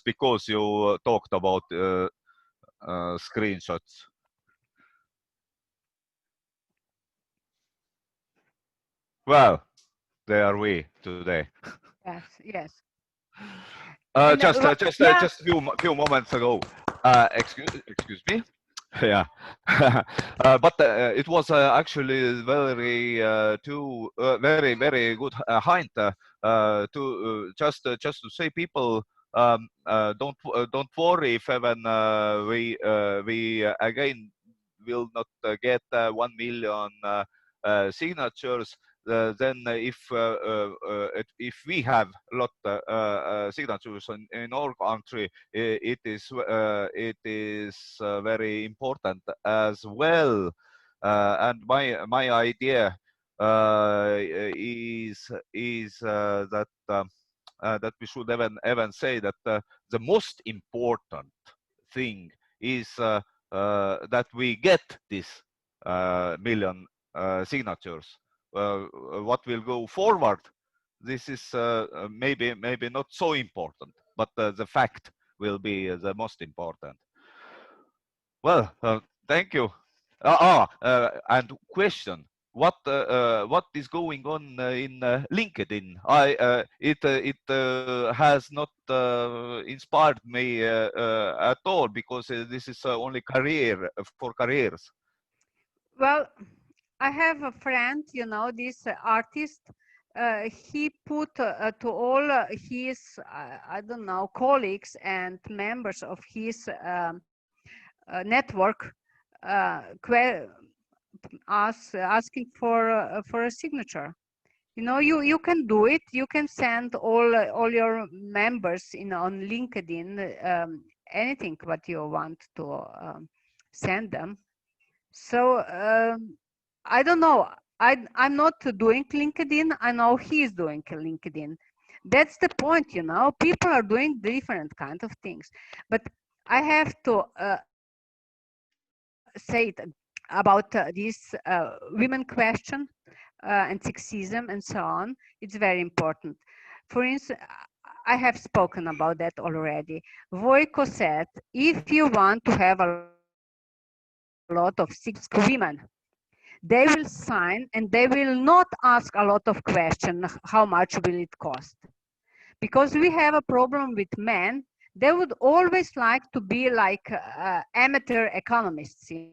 because you talked about screenshots. Well, there are we today. Yes, yes. Just few moments ago. Excuse me. Yeah, but it was actually very good hint to just to say people don't worry if even we again will not get 1 million signatures. Then if we have a lot signatures in our country, it is very important as well. And my idea is that we should even say that the most important thing is that we get this million signatures. What will go forward, this is maybe not so important, but the fact will be the most important. Well, thank you. And question: what is going on in LinkedIn? It has not inspired me at all, because this is only for careers. Well, I have a friend, you know, this artist. He put to all his, I don't know, colleagues and members of his network, asking for a signature. You know, you can do it. You can send all your members on LinkedIn anything what you want to send them. So I don't know. I'm not doing LinkedIn. I know he's doing LinkedIn. That's the point, you know. People are doing different kind of things, but I have to say it about this women question and sexism and so on. It's very important. For instance, I have spoken about that already. Vojko said, if you want to have a lot of women, they will sign and they will not ask a lot of questions. How much will it cost? Because we have a problem with men. They would always like to be like amateur economists, you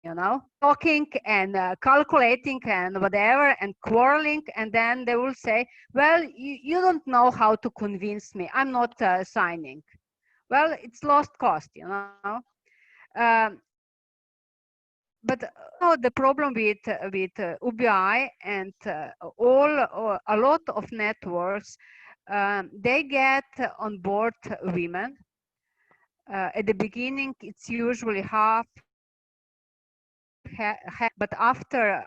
know, talking and calculating and whatever and quarreling, and then they will say, well, you don't know how to convince me, I'm not signing. Well, it's lost cost, you know. But the problem with UBI and a lot of networks, they get on board women. At the beginning, it's usually half, but after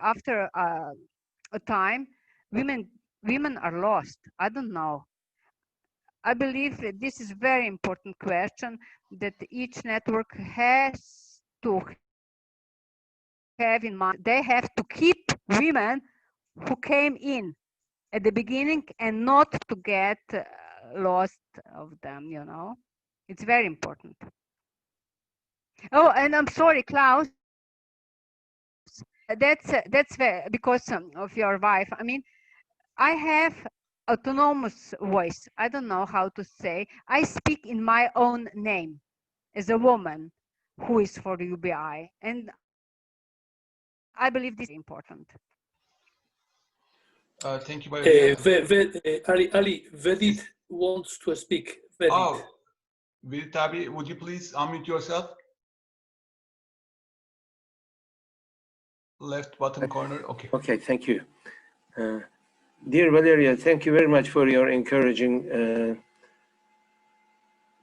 a time, women are lost. I don't know. I believe that this is a very important question that each network has to have in mind. They have to keep women who came in at the beginning and not to get lost of them, you know. It's very important. Oh, and I'm sorry, Klaus. That's because of your wife. I mean, I have autonomous voice. I don't know how to say. I speak in my own name as a woman who is for UBI, and I believe this is important. Thank you, Valerija. Ali, Vedit wants to speak. Vedit. Oh, Vedit abi, would you please unmute yourself? Left bottom corner. Okay. Okay, thank you. Dear Valerija, thank you very much for your encouraging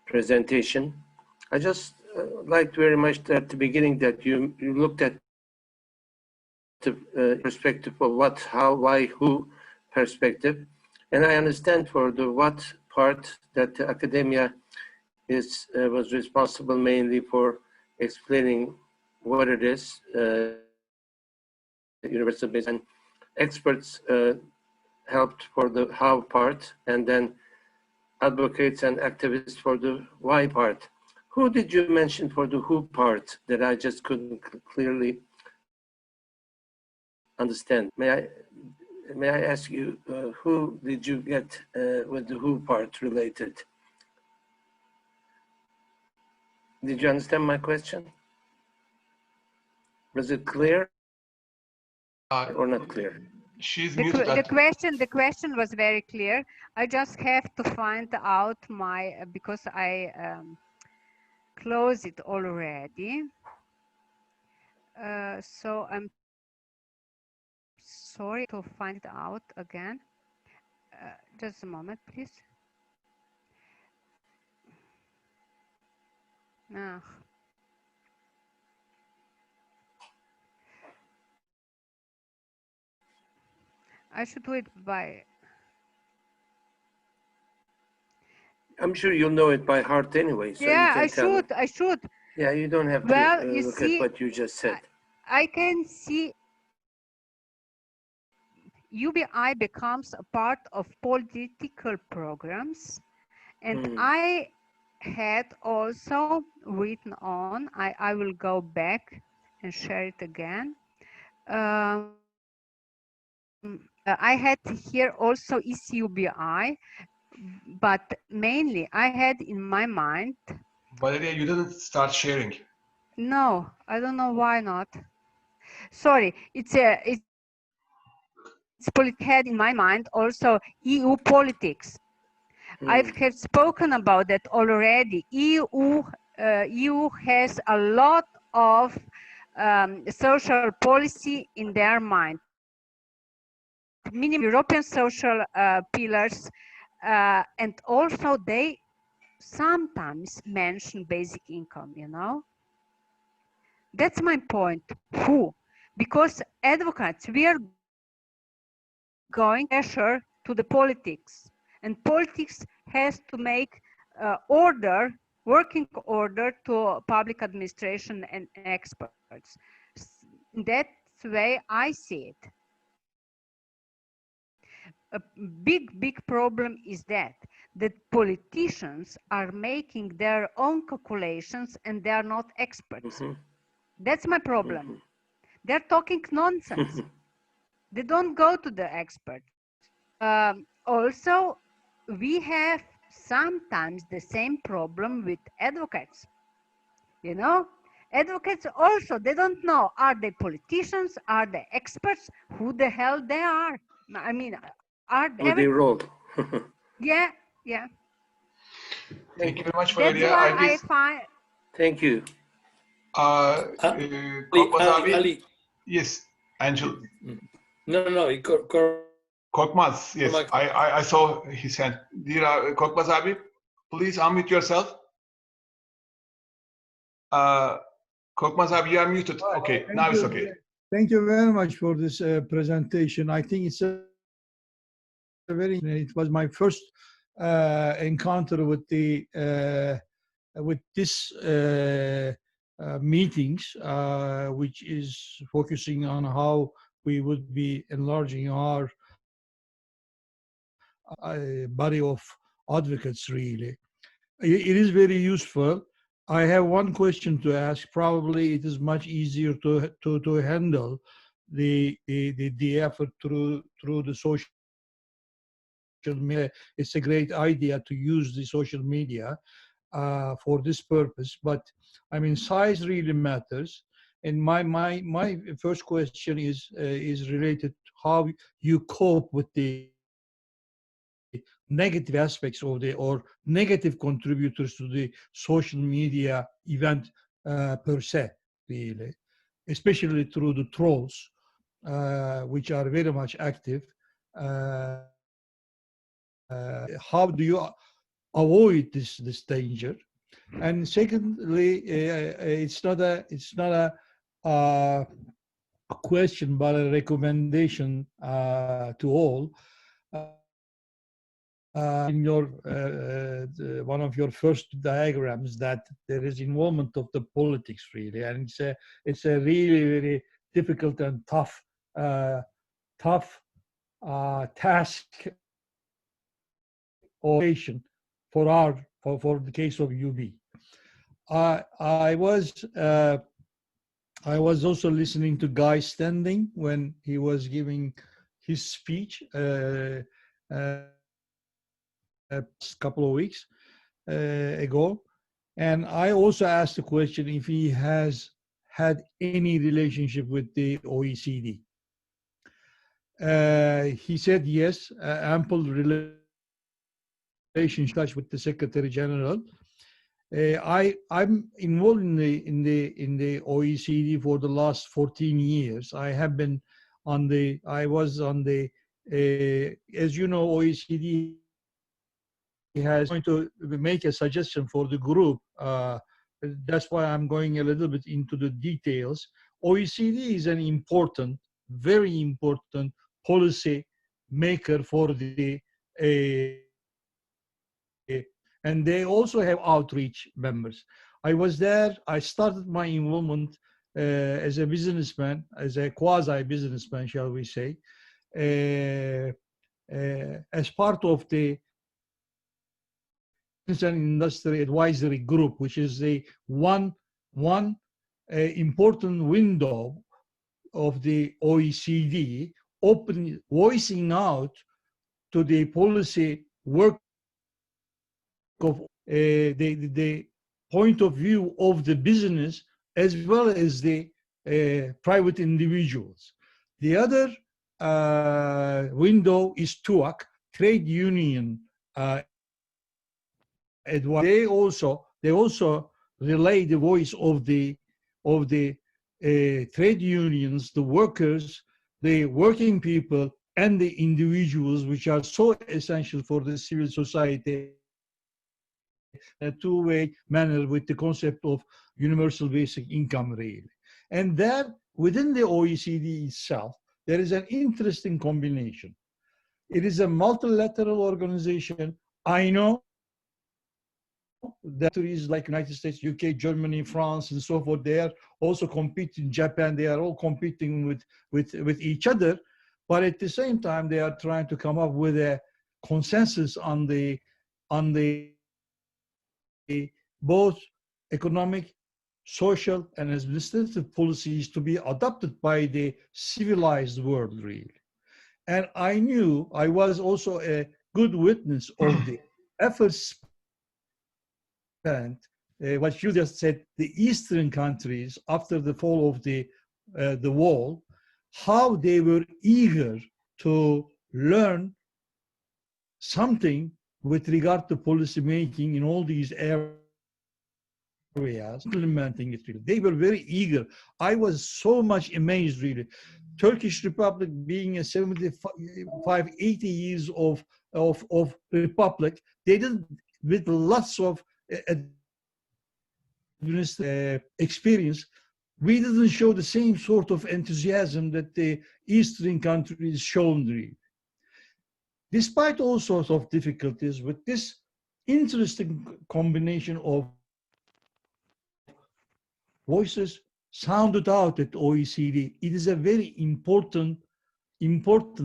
presentation. I just liked very much at the beginning that you looked at the perspective of what, how, why, who perspective. And I understand for the what part that the academia was responsible mainly for explaining what it is, universal base, and experts helped for the how part, and then advocates and activists for the why part. Who did you mention for the who part that I just couldn't clearly understand? May I ask you, who did you get with the who part related? Did you understand my question? Was it clear or not clear? She's muted. The question was very clear. I just have to find out my, because I closed it already. So I'm sorry to find it out again. Just a moment, please. I should do it by... I'm sure you'll know it by heart anyway. So yeah, you can I should. Yeah, you don't have to look at what you just said. I can see UBI becomes a part of political programs, and I had also written on, I will go back and share it again. I had here also ECI UBI, but mainly I had in my mind. Valerija, you didn't start sharing. No, I don't know why not. Sorry, it's had in my mind also EU politics. I've have spoken about that already. EU has a lot of social policy in their mind. Minimum European social pillars, and also they sometimes mention basic income, you know. That's my point. Who? Because advocates, we are going pressure to the politics, and politics has to make working order to public administration and experts. That's the way I see it. A big problem is that politicians are making their own calculations and they are not experts. That's my problem. They're talking nonsense. They don't go to the expert. Also, we have sometimes the same problem with advocates. You know, advocates also, they don't know, are they politicians, are they experts, who the hell they are? I mean, are they? They rolled. Yeah. Thank you very much, Valerija. That's why I find. Thank you. Ali. Yes, Angel. No. Korkmaz, yes, I saw his hand. Dear Korkmaz abi, please unmute yourself. Korkmaz abi, you are muted. Okay, now it's okay. Thank you very much for this presentation. I think it's it was my first encounter with this meetings, which is focusing on how we would be enlarging our body of advocates. Really, it is very useful. I have one question to ask. Probably it is much easier to handle the effort through the social media. It's a great idea to use the social media for this purpose. But I mean, size really matters. And my first question is related to how you cope with the negative aspects of the or negative contributors to the social media event per se, really, especially through the trolls, which are very much active. How do you avoid this danger? And secondly, it's not a question but a recommendation to all. In your one of your first diagrams, that there is involvement of the politics really, and it's a really very difficult and tough task or patient for the case of UB. I was also listening to Guy Standing when he was giving his speech a couple of weeks ago, and I also asked the question if he has had any relationship with the OECD. He said yes, ample relationship with the Secretary General. I'm involved in the OECD for the last 14 years. I was on the as you know, OECD has going to make a suggestion for the group. That's why I'm going a little bit into the details. OECD is an important, very important policy maker for the and they also have outreach members. I was there. I started my involvement as a businessman, as a quasi-businessman, shall we say, as part of the Business and Industry Advisory Group, which is the one important window of the OECD, voicing out to the policy work of the point of view of the business as well as the private individuals. The other window is TUAC, trade union advice. They also relay the voice of the trade unions, the workers, the working people, and the individuals, which are so essential for the civil society, a two-way manner with the concept of universal basic income, really. And there, within the OECD itself, there is an interesting combination. It is a multilateral organization. I know that countries like United States, UK, Germany, France, and so forth, they are also competing. Japan, they are all competing with each other. But at the same time, they are trying to come up with a consensus on the both economic, social, and administrative policies to be adopted by the civilized world, really. And I was also a good witness of the efforts spent, what you just said, the Eastern countries after the fall of the wall, how they were eager to learn something with regard to policy making in all these areas, implementing it really. They were very eager. I was so much amazed, really. Turkish Republic being a 75, 80 years of republic, they did with lots of experience. We didn't show the same sort of enthusiasm that the Eastern countries shown, really. Despite all sorts of difficulties, with this interesting combination of voices sounded out at OECD, it is a very important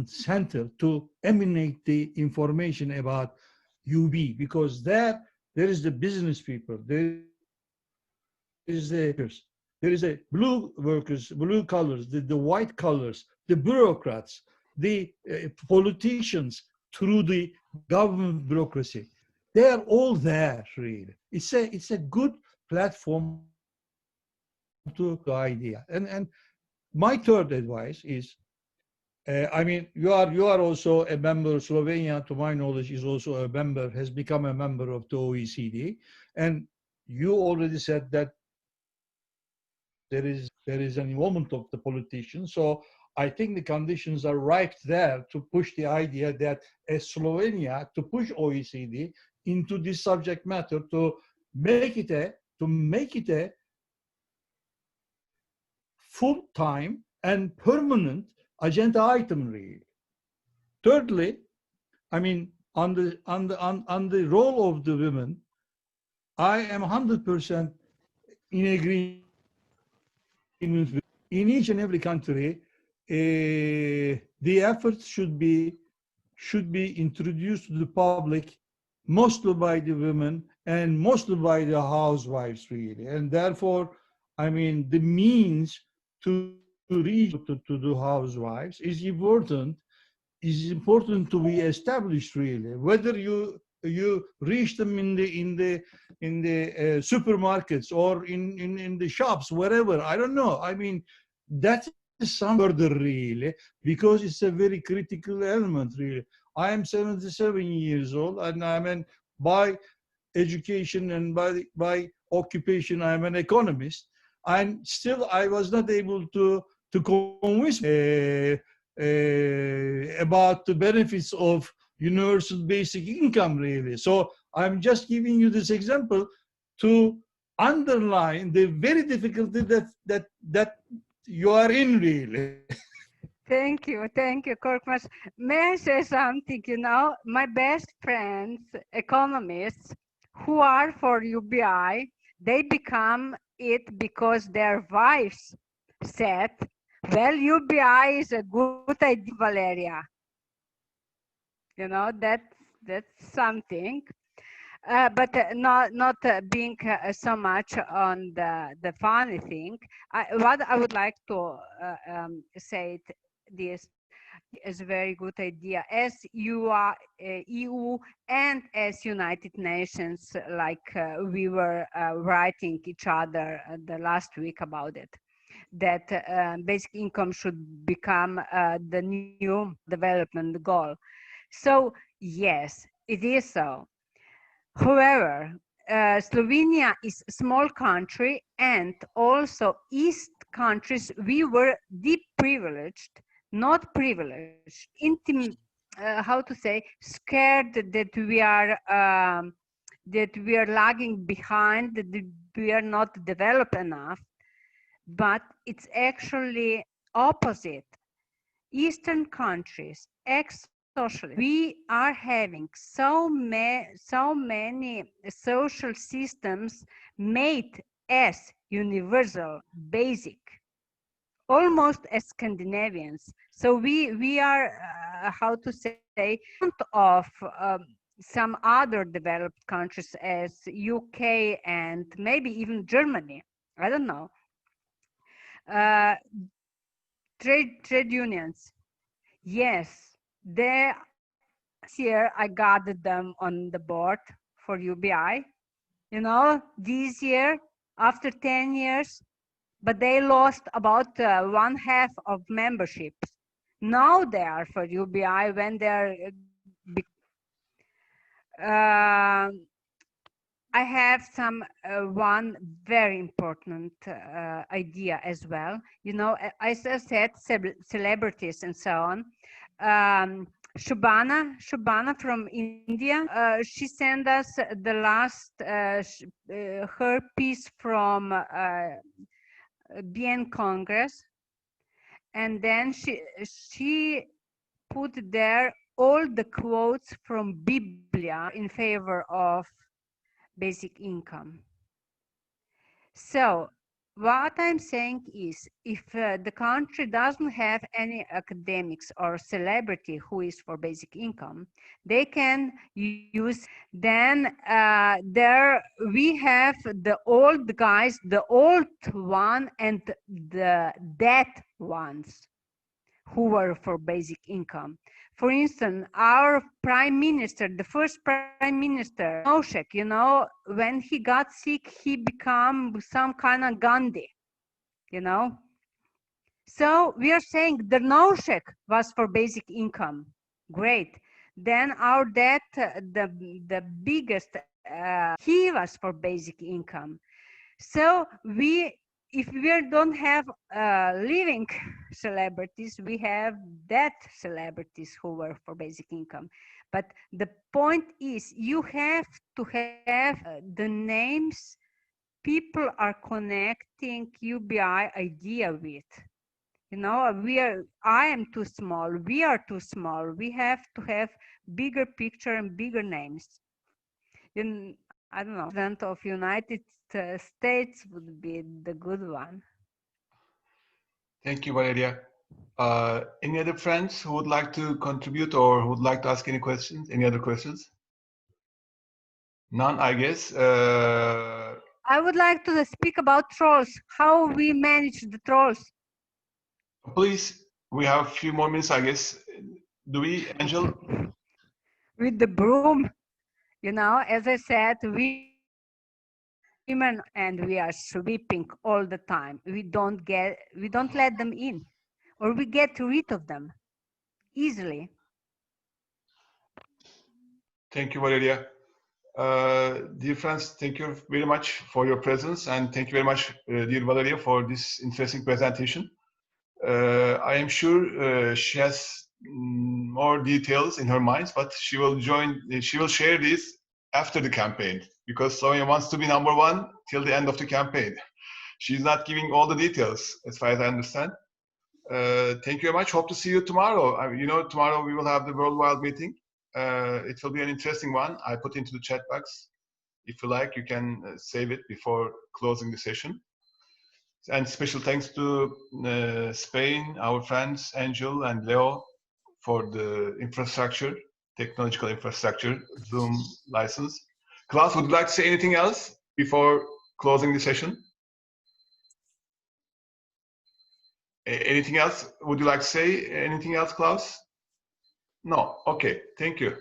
center to emanate the information about UB, because there is the business people, there is the blue workers, blue colors, the white colors, the bureaucrats, the politicians, through the government bureaucracy. They are all there, really. It's a good platform to the idea. And my third advice is, I mean, you are also a member. Slovenia, to my knowledge, is also a member, has become a member of the OECD. And you already said that there is an involvement of the politicians. So I think the conditions are right there to push the idea that as Slovenia, to push OECD into this subject matter, to make it a full-time and permanent agenda item, really. Thirdly, I mean, on the role of the women, I am 100% in agreement with. In each and every country, the efforts should be introduced to the public, mostly by the women and mostly by the housewives, really. And therefore, I mean, the means to reach to the housewives is important to be established, really. Whether you reach them in the supermarkets or in the shops, wherever, I don't know. I mean, that is some further, really, because it's a very critical element, really. I am 77 years old, and I mean, by education and by occupation, I'm an economist, and still I was not able to convince about the benefits of universal basic income, really. So I'm just giving you this example to underline the very difficulty that you are in, really. Thank you, Korkmaz. May I say something? You know, my best friends, economists, who are for UBI, they become it because their wives said, well, UBI is a good idea, Valeria. You know, that's something. But not being so much on the funny thing. What I would like to say this is a very good idea. As you are EU and as United Nations, like we were writing each other the last week about it, that basic income should become the new development goal. So yes, it is so. However, Slovenia is a small country, and also East countries, we were deprivileged, not privileged, how to say, scared that we are lagging behind, that we are not developed enough. But it's actually opposite. Eastern countries, ex-socialist, we are having so many social systems made as universal, basic, almost as Scandinavians. So we are, how to say, of some other developed countries as UK and maybe even Germany. I don't know. Trade unions, yes, this year I gathered them on the board for UBI. You know, this year, after 10 years, but they lost about 1/2 of memberships. Now they are for UBI when they're. I have one very important idea as well. You know, as I said, celebrities and so on. Shubhana from India, she sent us the last her piece from BN Congress, and then she put there all the quotes from Biblia in favor of basic income. So what I'm saying is, if the country doesn't have any academics or celebrity who is for basic income, they can use, then there we have the old guys, the old one and the dead ones who were for basic income. For instance, our prime minister, the first prime minister, KOROŠEC, you know, when he got sick, he became some kind of Gandhi, you know. So we are saying the KOROŠEC was for basic income. Great. Then our debt, the biggest, he was for basic income. So if we don't have living celebrities, we have dead celebrities who work for basic income. But the point is, you have to have the names people are connecting UBI idea with. You know, I am too small, we are too small. We have to have bigger picture and bigger names. I don't know, President of United States would be the good one. Thank you, Valerija. Any other friends who would like to contribute or who would like to ask any questions? Any other questions? None, I guess. I would like to speak about trolls, how we manage the trolls. Please, we have a few more minutes, I guess. Do we, Angel? With the broom, you know, as I said, women, and we are sweeping all the time. We don't let them in, or we get rid of them easily. Thank you, Valerija. Dear friends, thank you very much for your presence, and thank you very much, dear Valerija, for this interesting presentation. I am sure she has more details in her mind, but she will share this after the campaign, because Slovenia wants to be #1 till the end of the campaign. She's not giving all the details, as far as I understand. Thank you very much. Hope to see you tomorrow. You know, tomorrow we will have the worldwide meeting. It will be an interesting one. I put into the chat box. If you like, you can save it before closing the session. And special thanks to Spain, our friends, Angel and Leo, for the infrastructure, technological infrastructure, Zoom license. Klaus, would you like to say anything else before closing the session? Anything else? Would you like to say anything else, Klaus? No. Okay. Thank you.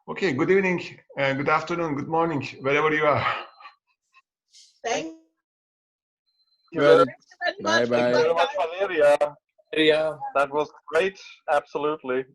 Okay. Good evening, good afternoon, good morning, wherever you are. Thank you very much. Bye-bye. Thank you very much, Valerija. Yeah. That was great. Absolutely.